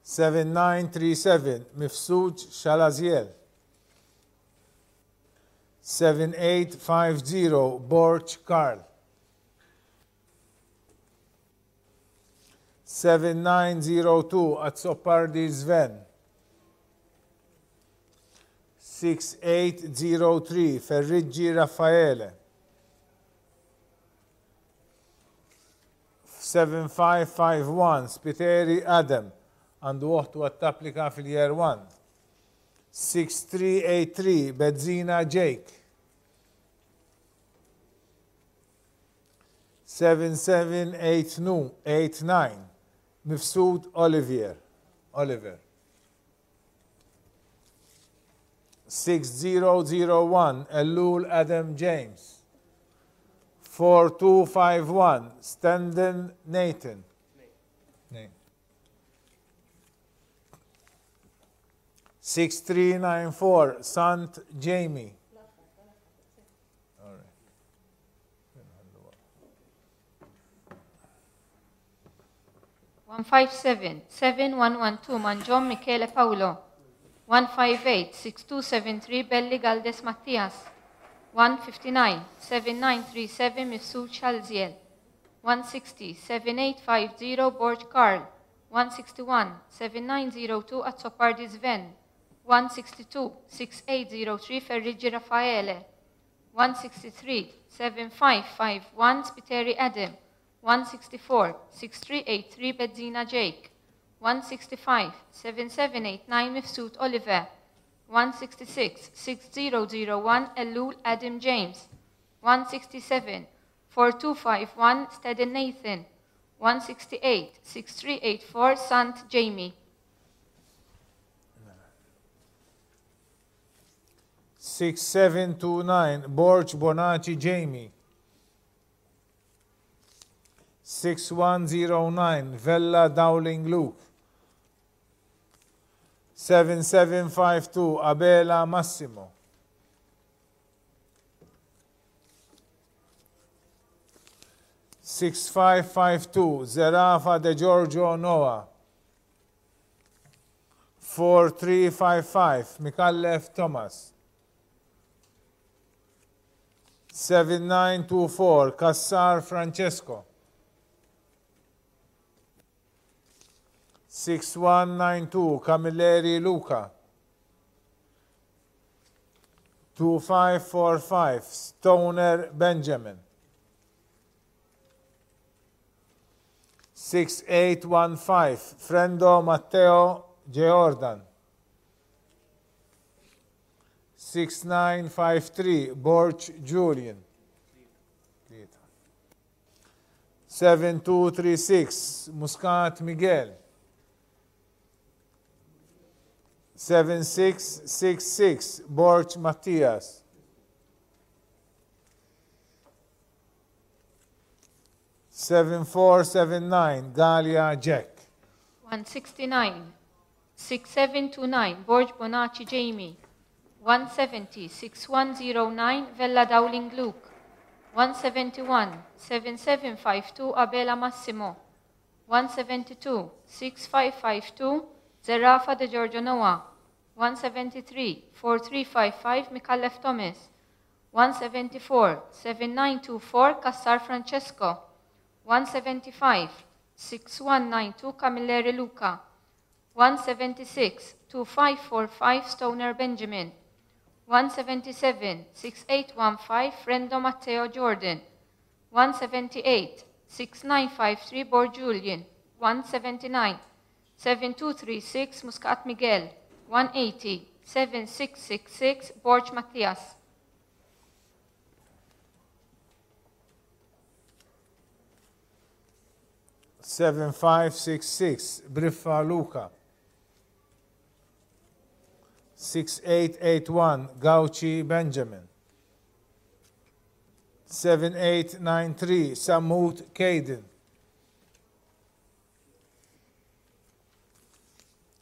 S1: 7937 Mifsuj Shalaziel. 7850 Borch Carl. 7902 Azzopardi Sven. 6803 Ferriggi Raffaele. 7551 Spiteri Adam għandu uħtu għat-tapplika fil-year 1. 6383 Bezzina Jake. 7789 Mifsud Oliver. 6001 Elul Adam James. 4251 Standen Nathan. 6394 Sant Jamie.
S2: 157. 7112 Mangion Michele Paolo. 158. 6273 Belli Galdes Mattias. 159. 7937 Mifsud Shalziel. 160. 7850 Borj Carl. 161. 7902 Azzopardi Sven. 162. 6803 Ferriggi Raffaele. 163. 7551 Spiteri Adam. 164. 6383 Bezzina Jake. 165. 7789 Mifsud Oliver. 166. 6001 Elul Adam James. 167. 4251 Stedden Nathan. 168. 6384 Sant Jamie.
S1: 6729 Borch Bonacci Jamie. 6109 Vella Dowling Luke. 7752 Abela Massimo. 6552 Zerafa De Giorgio Noah. 4355 Mikallef Thomas. 7924 Cassar Francesco. 6192 Camilleri Luca. 2545 Stoner Benjamin. 6815 Frendo Matteo Jordan. 6953 Borch Julian. 7236 Muscat Miguel. 7666 Borch Matthias. 7479 Galia Jack.
S2: 169, 6729, Borj Bonacci Jamie. 170, 6109, Vella Dowling Luke. 171, 7752, Abela Massimo. 172, 6552, Zerafa de Giorgio Noah. 173, 4355, Mikallef Thomas. 174, 7924, Cassar Francesco. 175, 6192, Camilleri Luca. 176, 2545, Stoner Benjamin. 177, 6815, Frendo Matteo Jordan. 178, 6953, Bor Julian. 179, 7236, Muscat Miguel. 180, 7666, Borch Matthias.
S1: 7566 Briffa Luca. 6881 Gauchi Benjamin. 7893 Samut Caden.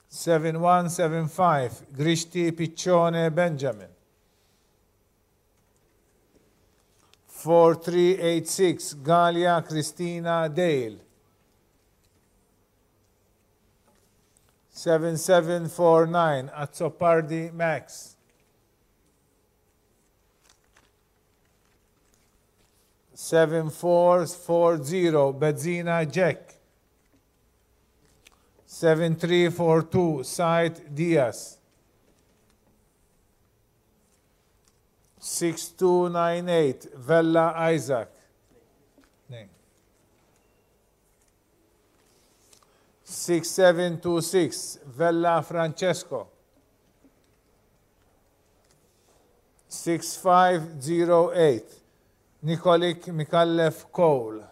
S1: 7175 Grishti Piccione Benjamin. 4386 Galia Cristina Dale. 7749 Azzopardi Max. 7440 Benzina Jack. 7342 Said Diaz. 6298 Vella Isaac. 6726 Vella Francesco. 6508 Nicolik Mikallef Cole.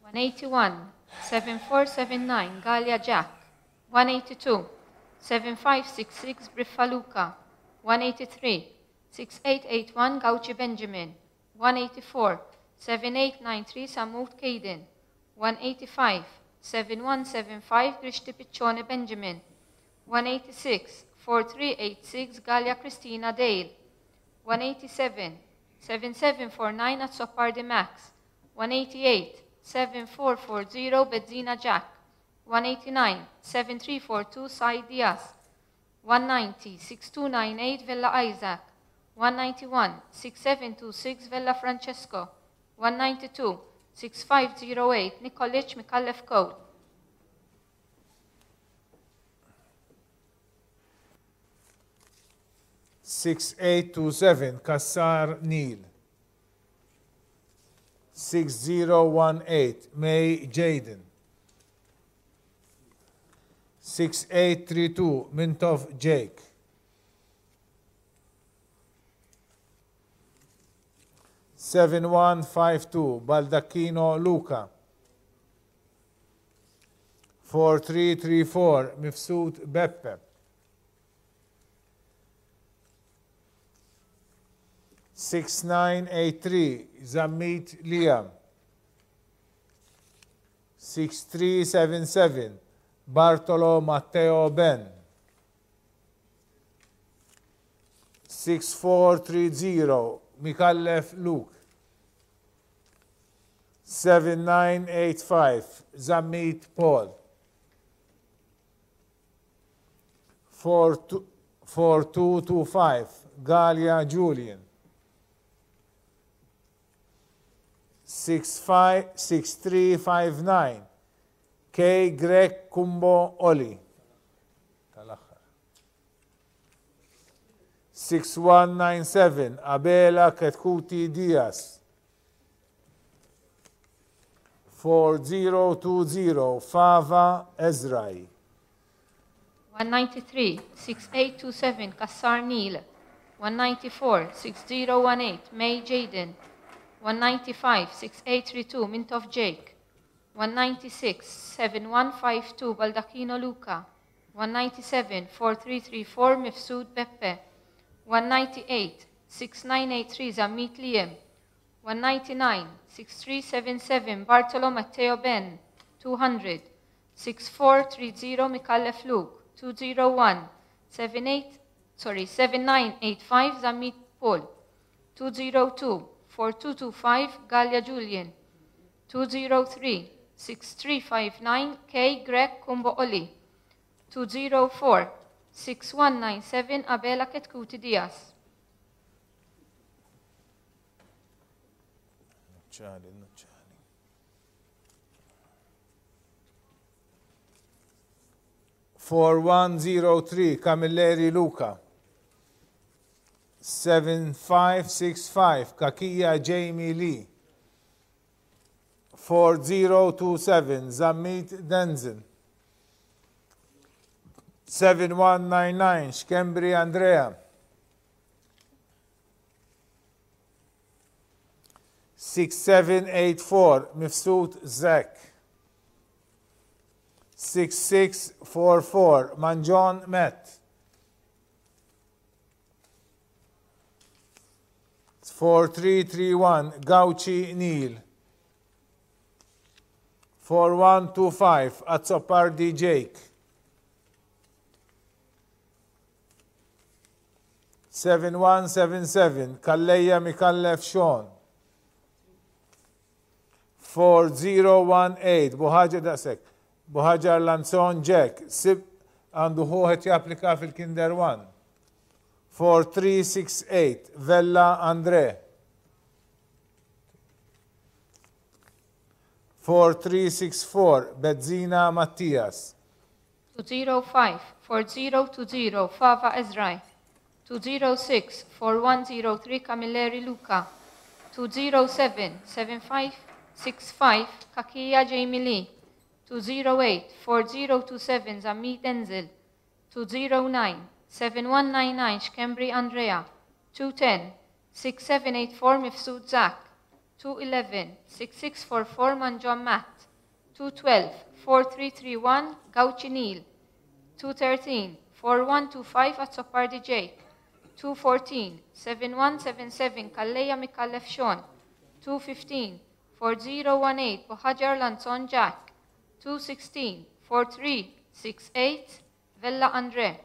S2: 181, 7479, Galia Jack. 182, 7566, Briffa Luca. 183, 6881, Gauchi Benjamin. 184, 7893, Samut Caden. 185, 7175, Grishti Piccione Benjamin. 186, 4386, Galia Cristina Dale. 187, 7749, Azzopardi Max. 188, 7440, Benzina Jack. 189, 7342, Said Diaz. 190, 6298, Villa Isaac. 191, 6726, Villa Francesco. 192, 6508, Nikolic Mikallef Cole.
S1: 6827 Kassar Neil. 6018 May Jaden. 6832 Mintov Jake. 7152 Baldacchino Luca. 4334 Mifsud Beppe. 6983 Zammit Liam. 6377 Bartolo Matteo Ben. 6430 Mikallef Luke. 7985 Zammit Paul. 4225 Galia Julian. 6359 K. Greg Kumbo Oli. 6197 Abela Ketkuti Diaz. 4020 Fava Ezrai.
S2: 193, 6827 Kassar Neil. 194, 6018 May Jaden. 195, 6832 Mintoff Jake. 196, 7152 Baldacchino Luca. 197, 4334 Mifsud Beppe. 198, 6983 Zammit Liam. 199, 6377 Bartolo Matteo Ben. 200, 6430 Mikallef Luke. 201, 7985 Zammit Paul. 202, 4225 Galia Julian. 203, 6359 K. Greg Kumbo Oli. 204, 6197 Abela Ketkuti Diaz.
S1: Charlie. 4103 Camilleri Luca. 7565 Kakia Jamie Lee. 4027 Zammit Denzel. 7199 Shkembri Andrea. 6784 Mifsud Zek. 6644 Manjon Met. 4331 Gauchi Neil. 4125 Azzopardi Jake. 7177 Kalleya Mikallef Sean. 4018 Buħaġa Dasek. Buħaġar Lanzon Jack. Sib għandu ħuħet japplika fil-Kinder 1. 4368 Vella Andre. 4364 Bezzina Mattias.
S2: 205, 4020 Fava Ezrai. 206, 4103 Camilleri Luca. 207, 7565 Kakia Jamie Lee. 208, 4027 Zammit Denzel. 209, 7199 Shkembri Andrea. 210, 6784 Mifsud Zak. 211, 6644 Manjon Matt. 212, 4331 Gauchi Neil. 213, 4125 Azzopardi Jake. 214, 7177 Kalleya Mikallef Sean. 215, 4018 Buħaġar Lanzon Jack. 216, 4368 Vella Andre.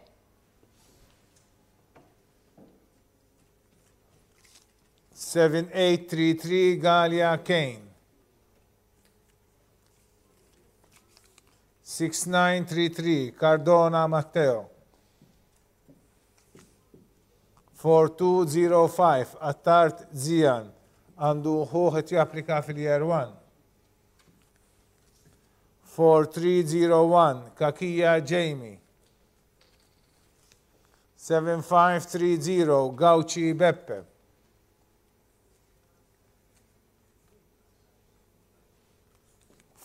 S1: Seven 833 Galia Kane. 6933 Cardona Matteo. 4205 Attart Zian. Għandu ħuħet japplika fil-Year 1. 4301 Kakia Jamie. 7530 Gauchi Beppe.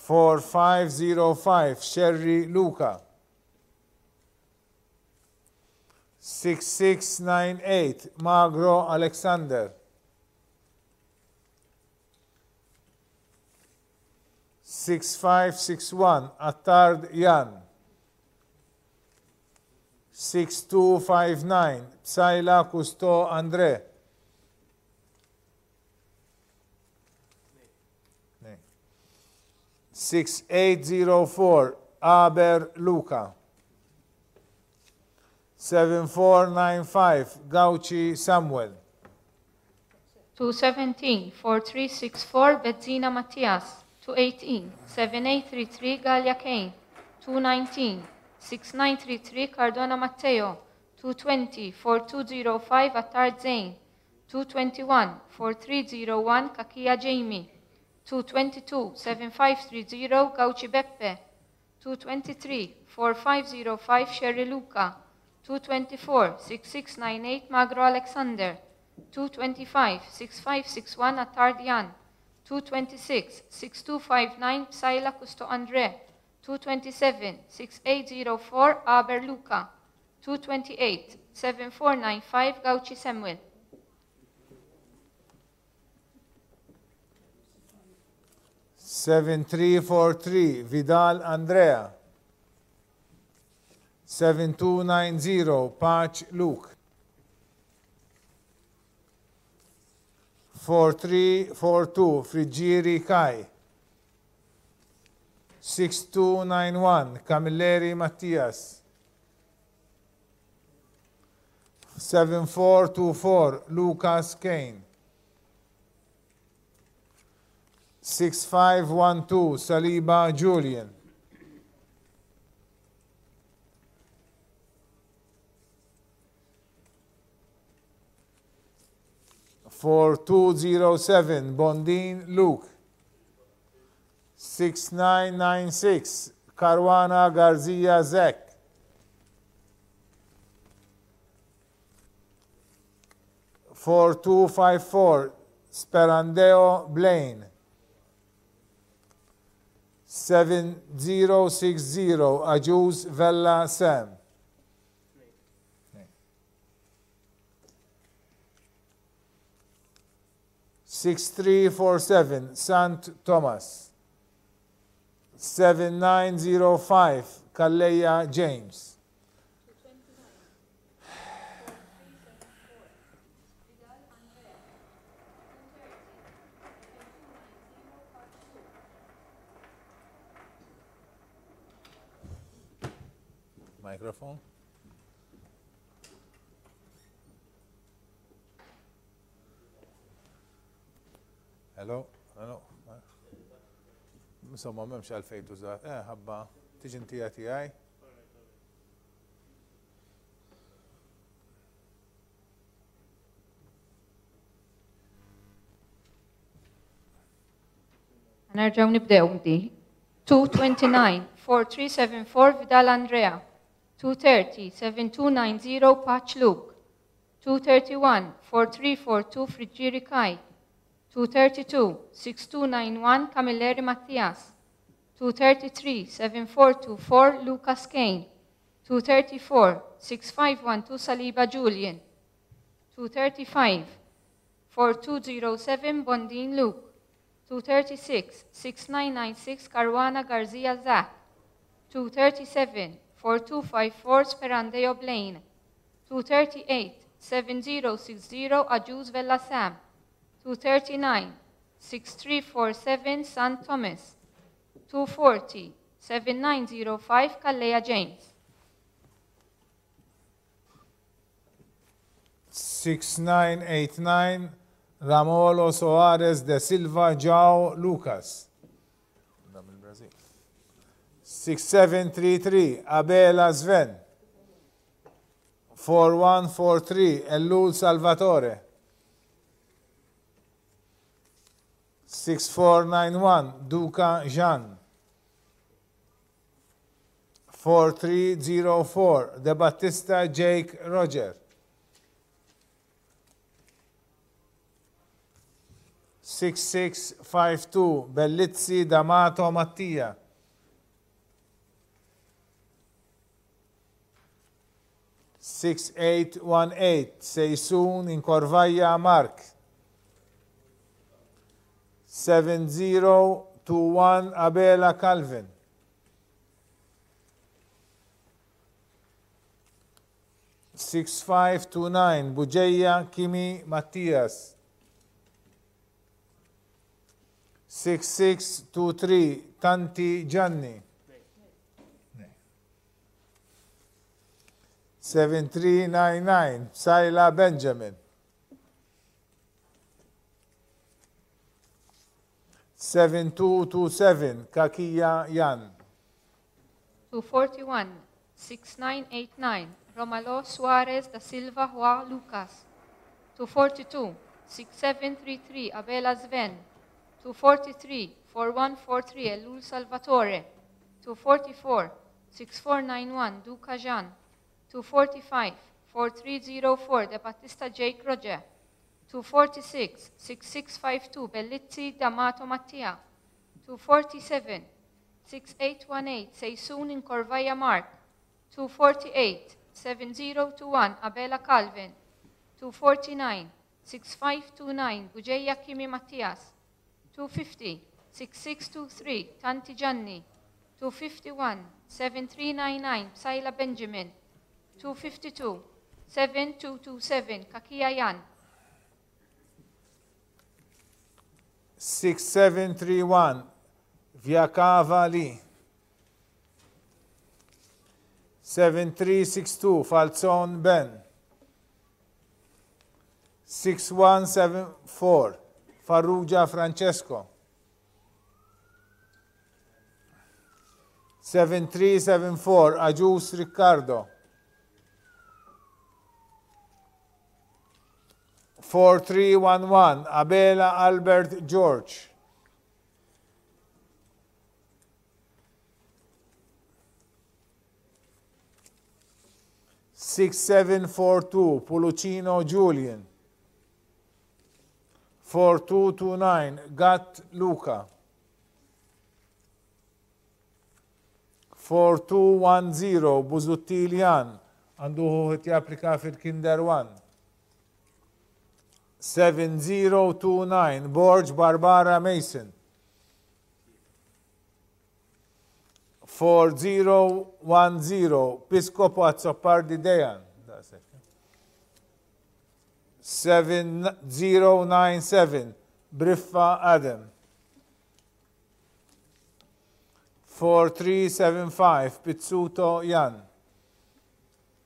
S1: 4505 Sherry Luca. 6698 Magro Alexander. 6561 Attard Jan. 6259 Psaila Cousteau Andre. 6804 Aber Luca. 7495 Gauchi Samuel.
S2: 217, 4364 Bezzina Mattias. 218, 7833 Galia Kane. 219, 6933 Cardona Matteo. 220, 4205 Attard Zain. 221, 4301 Kakia Jamie. 222, 7530 Gauchi Beppe. 223, 4505 Sherry Luca. 224, 6698 Magro Alexander. 225, 6561 Attard Jan. 226, 6259 Psajla Kusto Andre, 227, 6804 Aber Luca, 228, 7495 Gauci Samuel.
S1: Seven three four three Vidal Andrea. 7290 Pach Luke. 4342 Frigieri Kai. 6291 Camilleri Mattias. 7424 Lucas Kane. 6512 Saliba Julian. 4207 Bondin Luke. 6996 Caruana Garcia Zek. 4254 Sperandeo Blaine. 7060 Ajuz Vella Sam. 6347 Sant Thomas. 7905 Kalleya James. 229 Microphone. Hello, hello. Insomma, memx għalfej tużat. Ħabba, tiġi ntija tijaj.
S2: Nerġaw nibdew di. 229, 4374 Vidal Andrea. 230, 7290 Patch Luke. 231, 4342 Frigieri Kai. 232, 6291 Camilleri Mattias. 233, 7424 Lucas Kane. 234, 6512 Saliba Julian. 235, 4207 Bondin Luke. 236, 6996 Caruana Garcia Zach. 237, 4254 Sperandeo Blaine. 238, 7060 Ajuz Vella Sam. 239, 6347 St. Thomas. 240, 7905 Kalleya James.
S1: 6989 Ramolo Soares de Silva João Lucas. 6733 Abela Sven. 4143 Elul Salvatore. 6491 Duca Jean. 4304 De Battista Jake Roger. 6652 Bellizzi D'Amato Mattia. 6818 Seisun Incorvaglia Mark. 7021 Abela Calvin. 6529 Bugeya Kimi Mattias. 6623 Tanti Gianni. 7399 Saila Benjamin. 7227 Kakia Yan.
S2: 241, 6989 Romalo Suarez da Silva Juan Lucas. 242, 6733 Abela Sven. 243, 4143 Elul Salvatore. 244, 6491 Duca Jean. 245, 4304 De Battista Jake Roger. 246, 6652, Bellizzi D'Amato Mattia. 247, 6818, Sejsun in Corvaya Mark. 248, 7021, Abela Calvin. 249, 6529, Bugeya Kimi Mattias. 250, 6623, Tanti Gianni. 251, 7399, Saila Benjamin. 252, 7227, Kakia Yan.
S1: 6731, Viakava Lee. 7362, Falzon Ben. 6174, Farrugia Francesco. 7374, Ajus Riccardo. 4311, Abela Albert George. 6742, Pulucino Julian. 4229, Gat Luca. 4210, Buzuttilian, għanduħu japplika fil-Kinder 1. 7029, Borg Barbara Mason. 4010, Piscopo Azzopardi Dejan. 7097, Briffa Adam. 4375, Pizzuto Jan.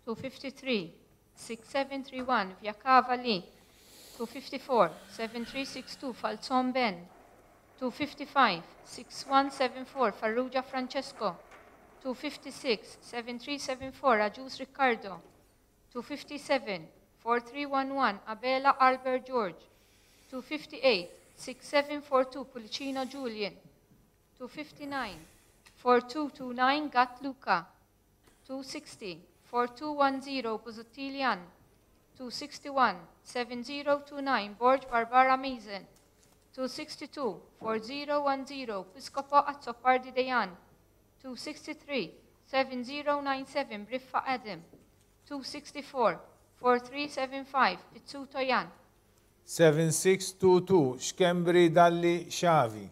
S2: 253, 6731, Viakava Lee. 254, 7362, Falzon Ben. 255, 6174, Farrugia Francesco. 256, 7374, Ajus Riccardo. 257, 4311, Abela Albert George. 258, 6742, Pulicino Julian. 259, 4229, Gat Luca. 260, 4210, Buzuttilian. 261, 7029, Borg Barbara Mason. 262, 4010, Piscopo Azzopardi Dejan. 263, 7097, Briffa Adam. 264, 4375, Pizzuto Jan.
S1: 7622, Xkembri Dalli Xavi.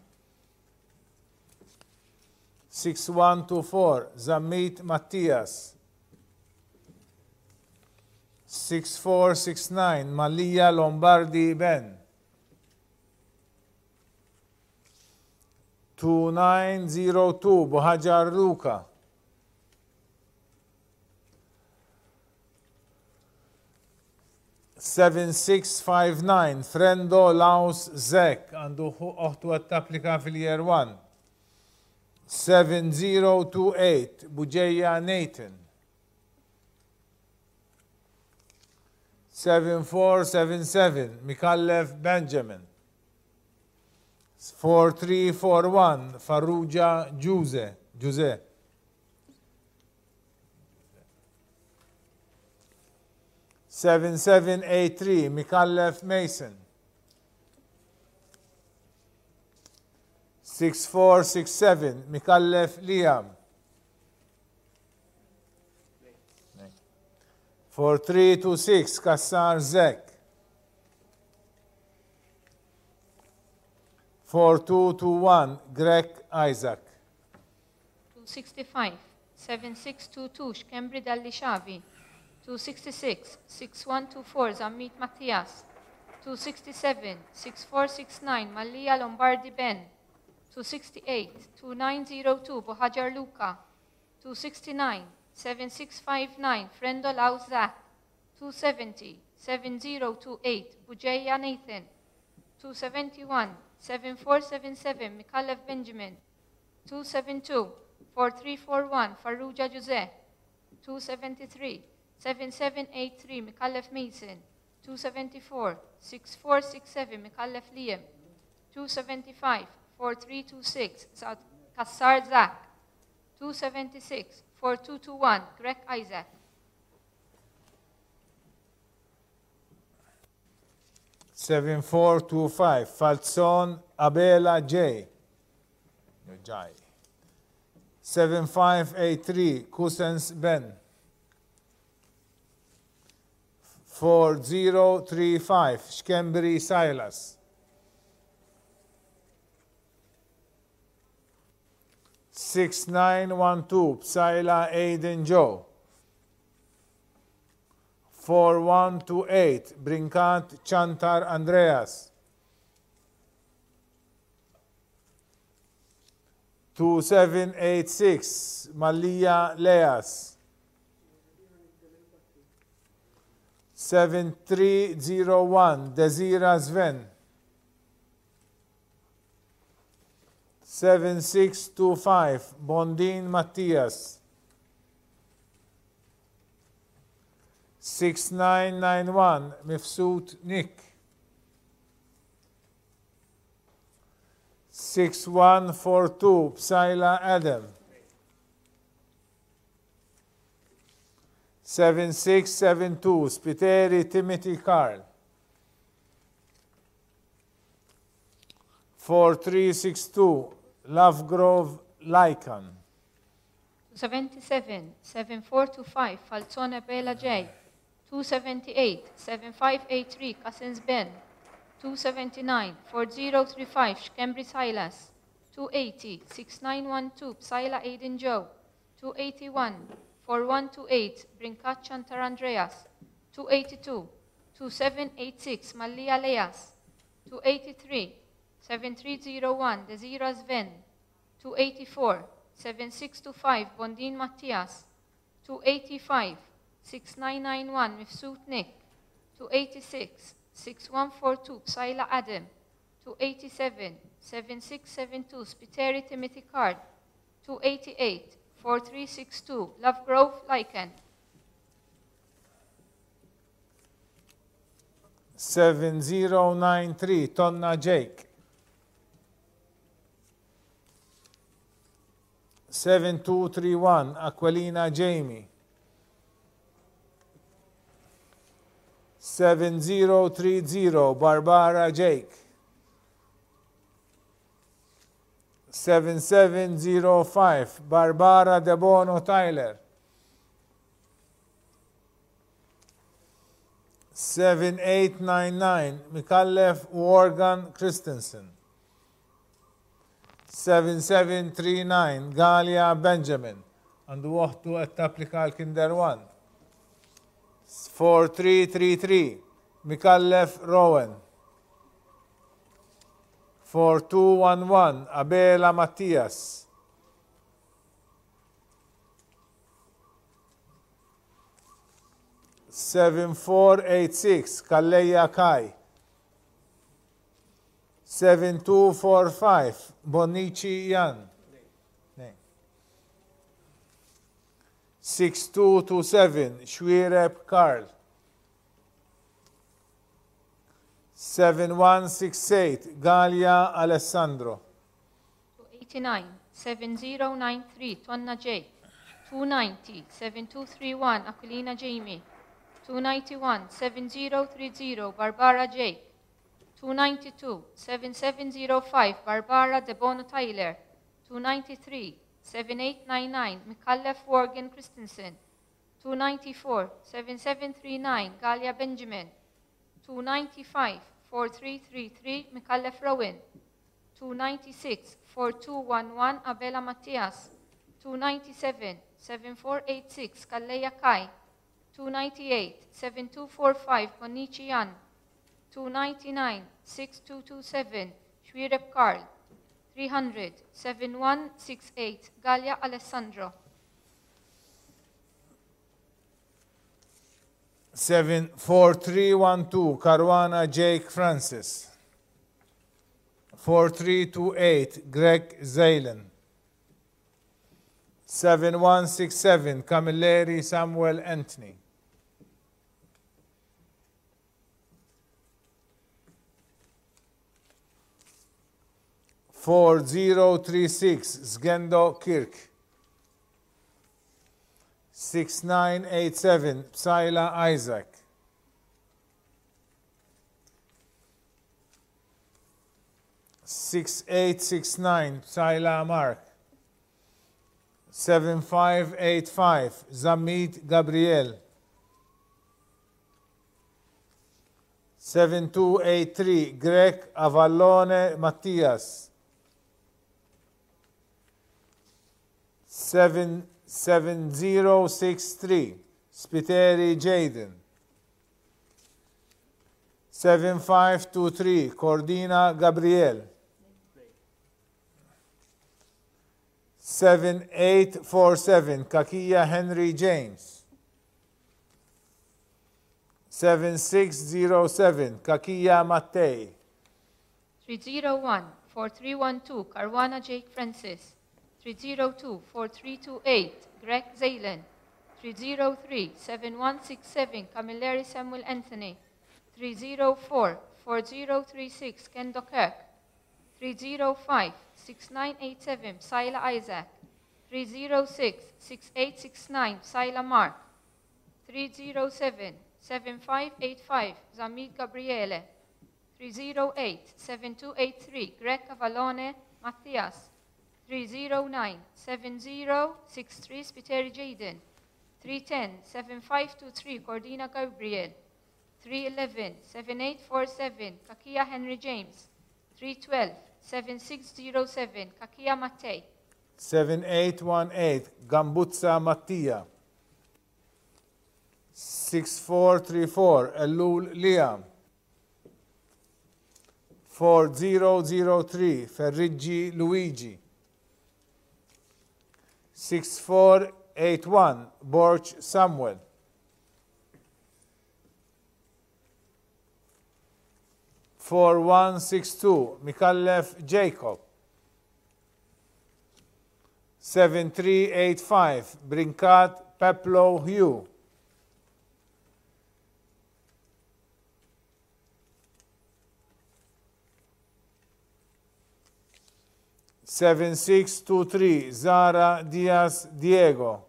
S1: 6124, Zammit Mattias. 6469, Mallia Lombardi Ben. 2902, Buhajar Luca. 7659, Frendo Laus Zek, għandu uħtu għat-applika fil-year 1. 7028, Buġeja Nathan. 7477, Mikallef Benjamin. 4341, Farrugia Giuse. 7783, Mikallef Mason. 6467, Mikallef Liam. 4326, Kassar Zek. 4221, Greg Isaac.
S2: 265, 7622, Xkembri Dalli Xavi. 266, 6124, Zammit Mattias. 267, 6469, Mallia Lombardi Ben. 268, 2902, Buhajar Luca. 269, 7659, Frendo Laus Zach. 270, 7028, Bugeya Nathan. 271, 7477, Mikallef Benjamin. 272, 4341, Farrugia Jose. 273, 7783, Mikallef Mason. 274, 6467, Mikallef Liam. 275, 4326, Kassar Zach. 276, 4221, Greg Isaac.
S1: 7425 Falzon Abela J. 7583 Cousins Ben. 4035 Shkembri Silas. 6912 Psaila Aiden Joe. 4128 Brinkat Chantar Andreas. 2786 Malia Leas. 7301 Desira Sven. 7625 Bondin Matthias. 6991 Mifsut Nick. 6142 Psaila Adam. 7672 Spiteri Timothy Carl. 4362 Lovegrove Lycan.
S2: 277, 7425 Falzone Bela J. 278, 7583 Cousins Ben. 279, 4035 Shkembri Silas. 280, 6912 Psaila Aiden Joe. 281, 4128 Brinkat Chantar Andreas. 282, 2786 Malia Leas. 283, 7301 Desira Sven. 284, 7625 Bondin Matthias. 285, 6991 Mifsut Nick. 286, 6142 Psaila Adam. 287, 7672 Spiteri Timothy Card. 288, 4362 Lovegrove Lycan.
S1: 7093 Tonna Jake. 7231 Aquilina Jamie. 7030 Barbara Jake. 7705 Barbara Debono Tyler. 7899 Mikallef Morgan Christensen. 7739 Galia Benjamin. Għandu waħdu qed tapplika l-Kinder 1. 4333 Mikallef Rowan. 4211 Abela Mattias. 7486 Kalleja Kai. 7245 Bonici Jan. 6227 Shwireb Karl. 7168 Galia Alessandro.
S2: 289, 7093 Tonna J. 290, 7231 Aquilina Jamie. 291, 7030 Barbara J. 292, 7705 Barbara Debono Tyler. 293, 7899 Mikallef Morgan Christensen. 294, 7739 Galia Benjamin. 295, 4333 Mikallef Rowan. 296, 4211 Abela Matthias. 297, 7486 Kalleja Kai. 298, 7245 Bonici Jan. 299, 6227 Shwireb Karl. 300, 7168 Galia Alessandro.
S1: 4312 Caruana Jake Francis. 4328 Greg Zaylen. 7167 Camilleri Samuel Anthony. 4036 Zgendo Kirk. 6987 Psaila Isaac. 6869 Sajla Mark. 7585 Zammit Gabriel. 7283 Grek Avallone Mattias. 7063 Spiteri Jaden. 7523 Cordina Gabriel. 7847 Kakia Henry James. 7607 Kakia Mattei.
S2: 301-4312 Caruana Jake Francis. 302-4328 Greg Zaylen. 303-7167 Camilleri Samuel Anthony. 304-4036 Kendo Kirk. 305-6987 Syla Isaac. 306-6869 Syla Mark. 307-7585 Zamid Gabriele. 308-7283 Greg Avallone Mattias. 309-7063 Spiteri Jaden. 310-7523 Cordina Gabriel. 311-7847 Kakia Henry James. 312-7607 Kakia Mattei.
S1: 7818 Gambuzza Mattia. 6434 Elul Liam. 4003 Ferriggi Luigi. 6481 Borch Samuel. 4162 Mikallef Jacob. 7385 Brinkat Peplo Hugh. 7623 Zara Diaz Diego.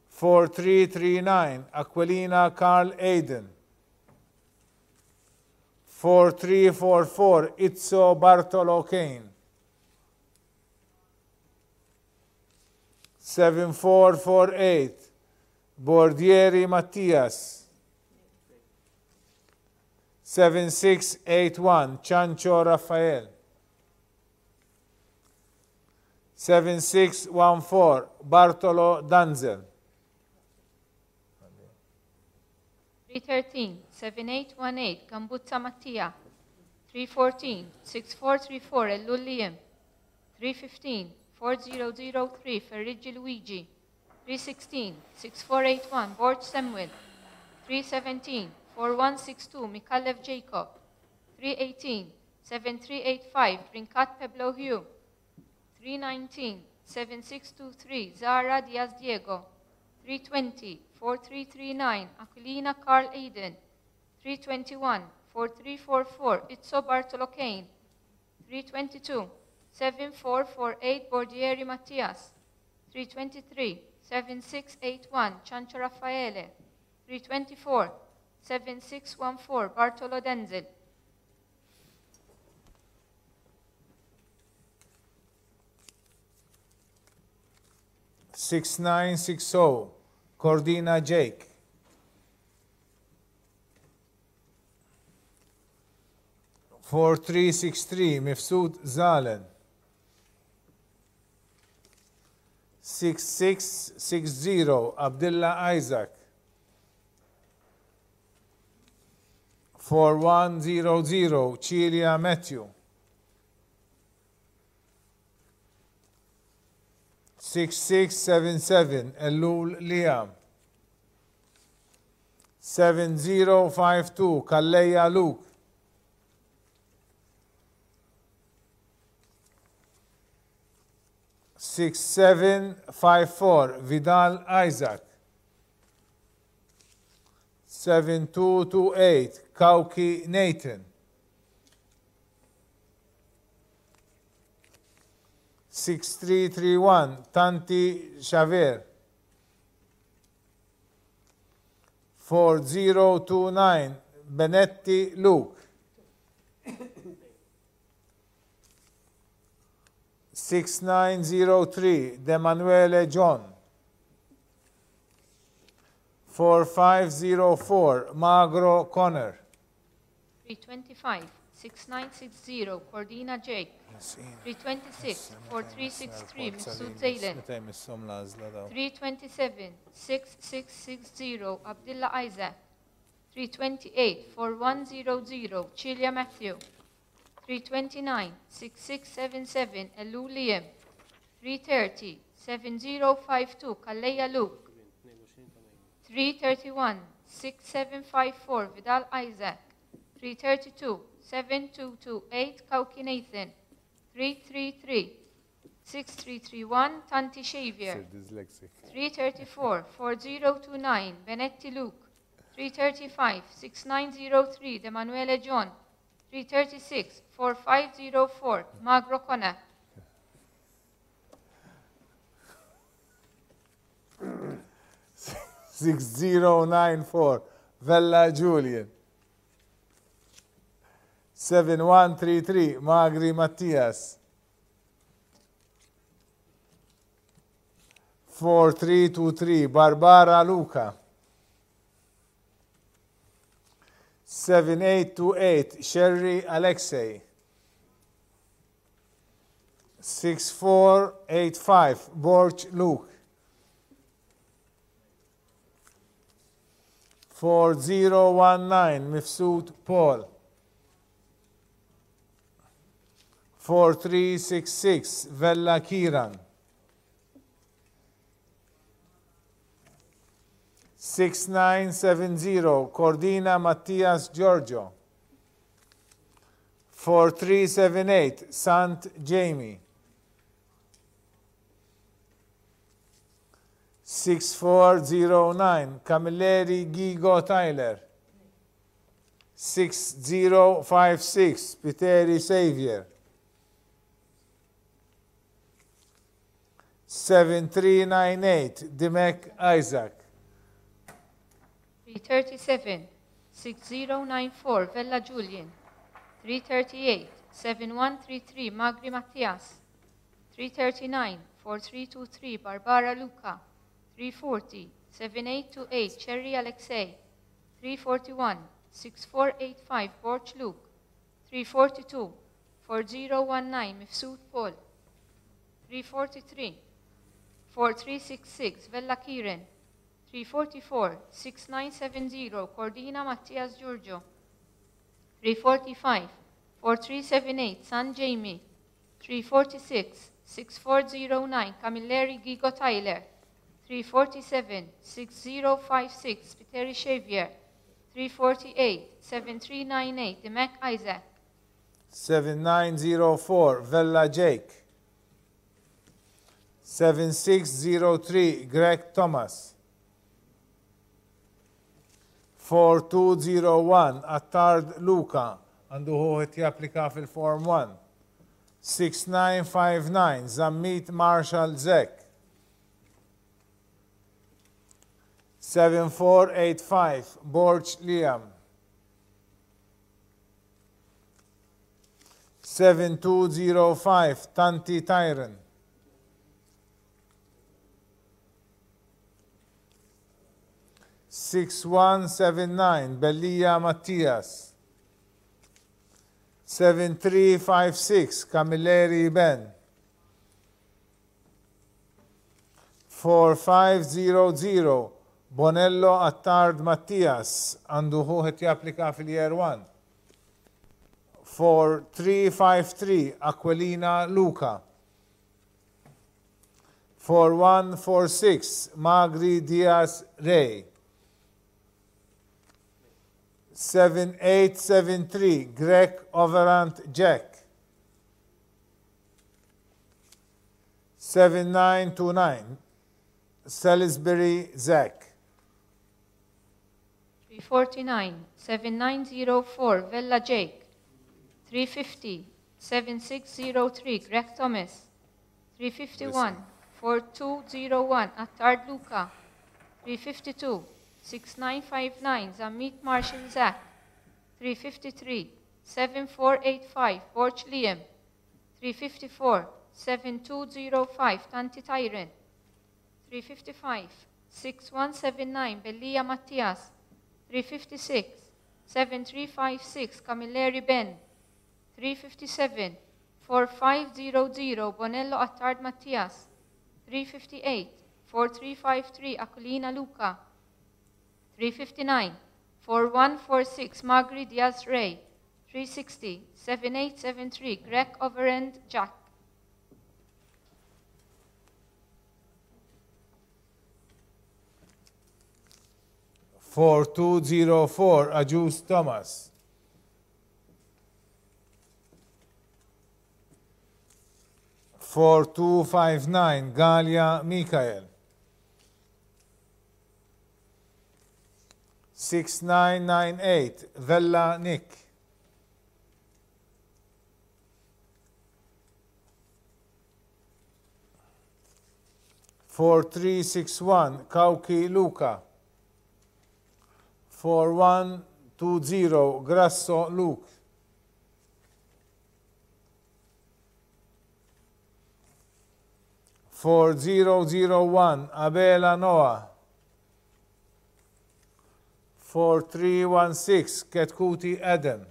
S1: 4339 Aquilina Carl Aiden. 4344 Itzo Bartolo Kane. 7448 Bordieri Mattias. 7681 Chancho Rafael. 7614 Bartolo Danzel.
S2: 313-7818 Gambuzza Mattia. 314-6434 Elul Liam. 315-4003 Ferriggi Luigi. 316-6481 Borch Samuel. 317-4162 Mikalev Jacob. 318-7385 Brinkat Pablo Hugh. 319-7623 Zara Diaz Diego. 320-4339 Aquilina Carl Aiden. 321-4344 Itzo Bartolo Kane. 322-7448 Bordieri Mattias. 323-7681 Chancho Raffaele. 324-7614 Bartolo Denzel.
S1: 6960 Cordina Jake. 4363 Mifsud Zalen. 6660 Abdullah Isaac. 4100 Chilia Matthew. 6677 Elul Liam. 7052 Kalleya Luke. 6754 Vidal Isaac. 7228 Kauki Nathan. 6331 Tanti Shaver. 4029 Benetti Luke. 6903, D'Emanuele John. 4504, Magro Connor.
S2: 325, 6960, Cordina Jake. 326, 4363, Mifsud Zaylen. 327, 6660, Abdullah Isaac. 328, 4100, Chilia Matthew. 329, 6677, Elu Liam. 330, 7052, Kaleya Luke. 331, 6754, Vidal Isaac. 332, 7228, Kauki Nathan. 333, 6331, Tanti Xavier. 334, 4029, Benetti Luke. 335, 6903, D'Emanuele John. 336, 4504, Magro Kona.
S1: 6094, Vella Julian. 7133, Magri Mattias. 4323, Barbara Luca. 7828, Sherry Alexei. 6485, Borch Luke. 4019, Mifsud Paul. 4366, Vella Kiran. 6970, Cordina Mattias Giorgio. 4378, Sant Jamie. 6409, Camilleri Gigo Tyler. 6056, Piteri Xavier. 7398, Dimek Isaac.
S2: 337, 6094, Vella Julian. 338, 7133, Magri Mattias. 339, 4323, Barbara Luca. 340, 7828, Cherry Alexei. 341, 6485, Borch Luke. 342, 4019, Mifsud Paul. 343, 4366, Vella Kiren. 344, 6970, Cordina Mattias Giorgio. 345, 4378, San Jamie. 346, 6409, Camilleri Gigo Tyler. 347, 6056, Piteri Xavier. 348, 7398, Demek Isaac.
S1: 7904, Vella Jake. 7603, Greg Thomas. 4201, Attard Luca, għandu ħuħet japplika fil-Form 1. 6959, Zammit Marshall Zek. 7485, Borch Liam. 7205, Tanti Tyron. 6179, Bellia Mattias. 7356, Camilleri Ben. 4500, Bonello Attard Mattias, għandu ħuħet japplika fil-Year 1. 4353, Aquilina Luca. 4146, Magri Diaz Rey. 7873, Greg Overant Jack. 7929, Salisbury Zach.
S2: 349, 7904, Vella Jake. 350, 7603, Greg Thomas. 351, 4201, Attard Luca. 352, 6959, Zamit Marshall Zach. 353, 7485, Borch Liam. 354, 7205 Tanti Tyron. 355 6179 Bellija Mattias. 356 7356 Camilleri Ben. 357 4500 Bonello Attard Mattias. 358 4353 Aquilina Luca. 359 4146 Magri Diaz Ray. 360 7873 Greg Overend Jack.
S1: For 204 Ajus Thomas. 4259 Galia Mikael. 6998 Vella Nick. 4361 Kauki Luca. 4120 Grasso Luke. 4001 Abela Noah. 4316 Ketkuti Adam.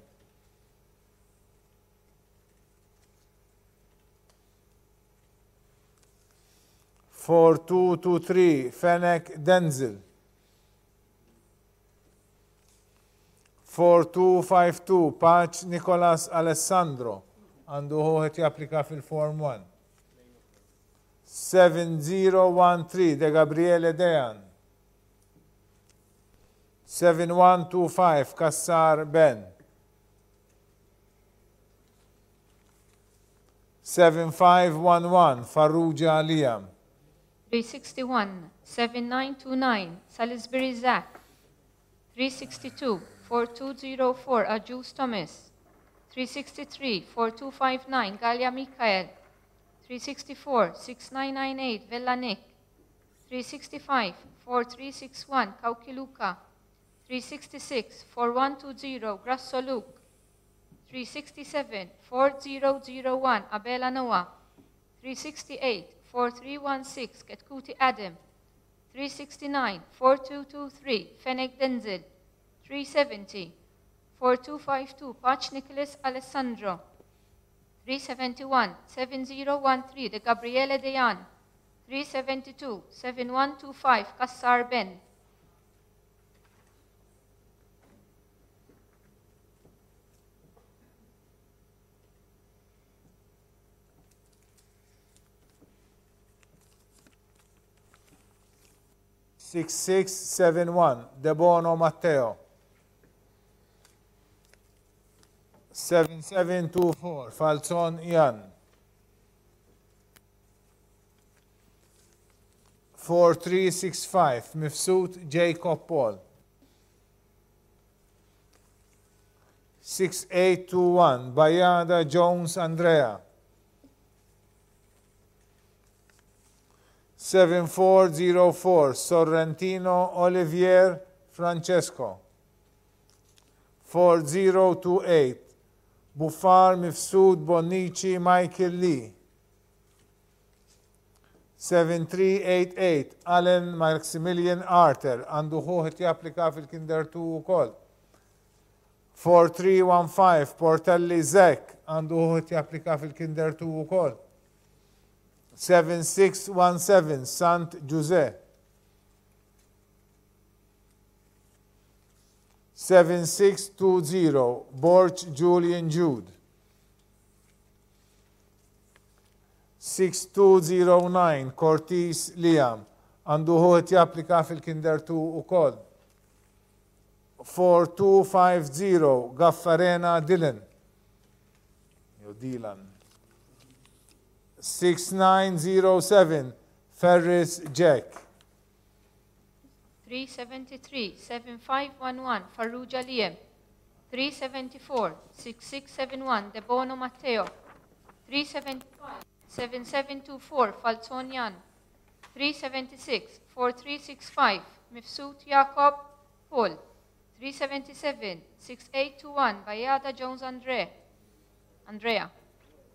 S1: 4223 Fennec Denzel. 4252 Pac Nicolas Alessandro. Għandu ħuħet japplika fil-Form 1. 7013 De Gabriele Dejan. 7125 Kassar Ben. 7511 Farrugia Liam.
S2: 361 7929 Salisbury Zach. 362 4204 Ajus Thomas. 363 4259 Galia Mikael. 364 6998 Vella Nick. 365 4361 Kauki Luca. 366 4120 Grasso Luke. 367 4001 Abela Noah. 368 4316 Ketkuti Adam. 369 4223 Fennec Denzel. 370 4252 Pac Nicholas Alessandro. 371 7013 De Gabriele Dejan. 372 7125 Kassar Ben.
S1: Six 671 De Bono Matteo. 7724 Falzon Jan. 4365 Mifsut Jacob Paul. 6821 Bayada Jones Andrea. 7404 Sorrentino Olivier Francesco. 4028 Buffar Mifsud Bonici Michael Lee. 7388 Allen Maximilian Arter għandu ħuħet japplika fil-Kinder 2 ukoll. 4315 Portelli Zek għandu ħuħet japplika fil-Kinder 2 ukoll. 7617 Sant Jose. 7620 Borch Julian Jude. 6209 Cortis Liam għandu ħuħet japplika fil-Kinder 2 ukoll. 4250 Gaffarena Dylan. Dylan. 6907 Ferris Jack.
S2: 373 7511 Farrugia Liam. 374 6671 De Bono Matteo. 375 7724 Falzon Jan. 376 4365 Mifsut Jacob Paul. 377 6821 Bayada Jones Andrea.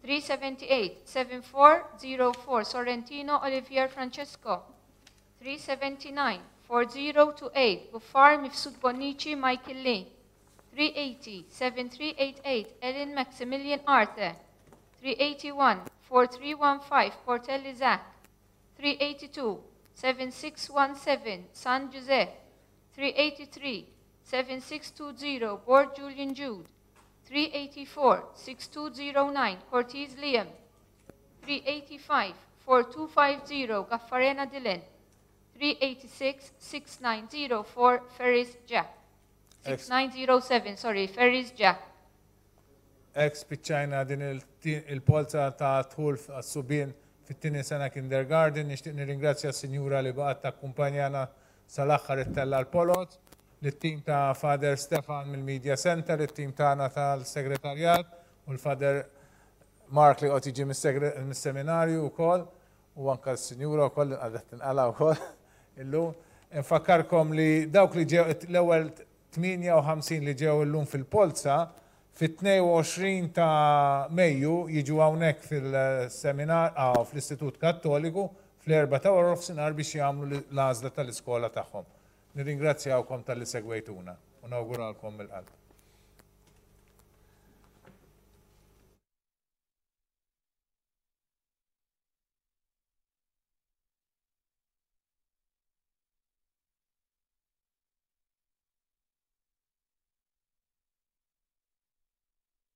S2: 378-7404 Sorrentino Olivier Francesco. 379-4028 Buffar Mifsud Bonici Michael Lee. 380-7388 Ellen Maximilian Arte. 381-4315 Portelli Zach. 382-7617 San Jose. 383-7620 Board Julian Jude. 384-6209 Cortez Liam. 385-4250 Gaffarena Dylan. 386-6904 Ferris Jack. 6907, sorry, Ferris Jack.
S1: Spiċċajna din il-Polza ta' Dħul Subien fit-tieni sena kindergarten. Nixtieq nirringrazzja s-Sinjura li baqgħet takkumpanjana sal-aħħar ittella l-polot, lit-tim ta' Father Stefan mill-Media Center, it-tim tagħna tal-Segretarjat u l-Father Mark li qed jiġi mis-seminarju wkoll u anke s-Sinjura wkoll għadet tinqala wkoll illum. Infakkarkom li dawk li ġew l-ewwel 58 li ġew illum fil-Polza fit-22 ta' Mejju jiġu hawnhekk fil-seminar fl-Istitut Kattoliku fl-4 ta' nofsinhar biex jagħmlu l-għażla tal-iskola tagħhom. Nirringrazzjawkom tal-li segwejtuna u nawguralkom mill-qalb.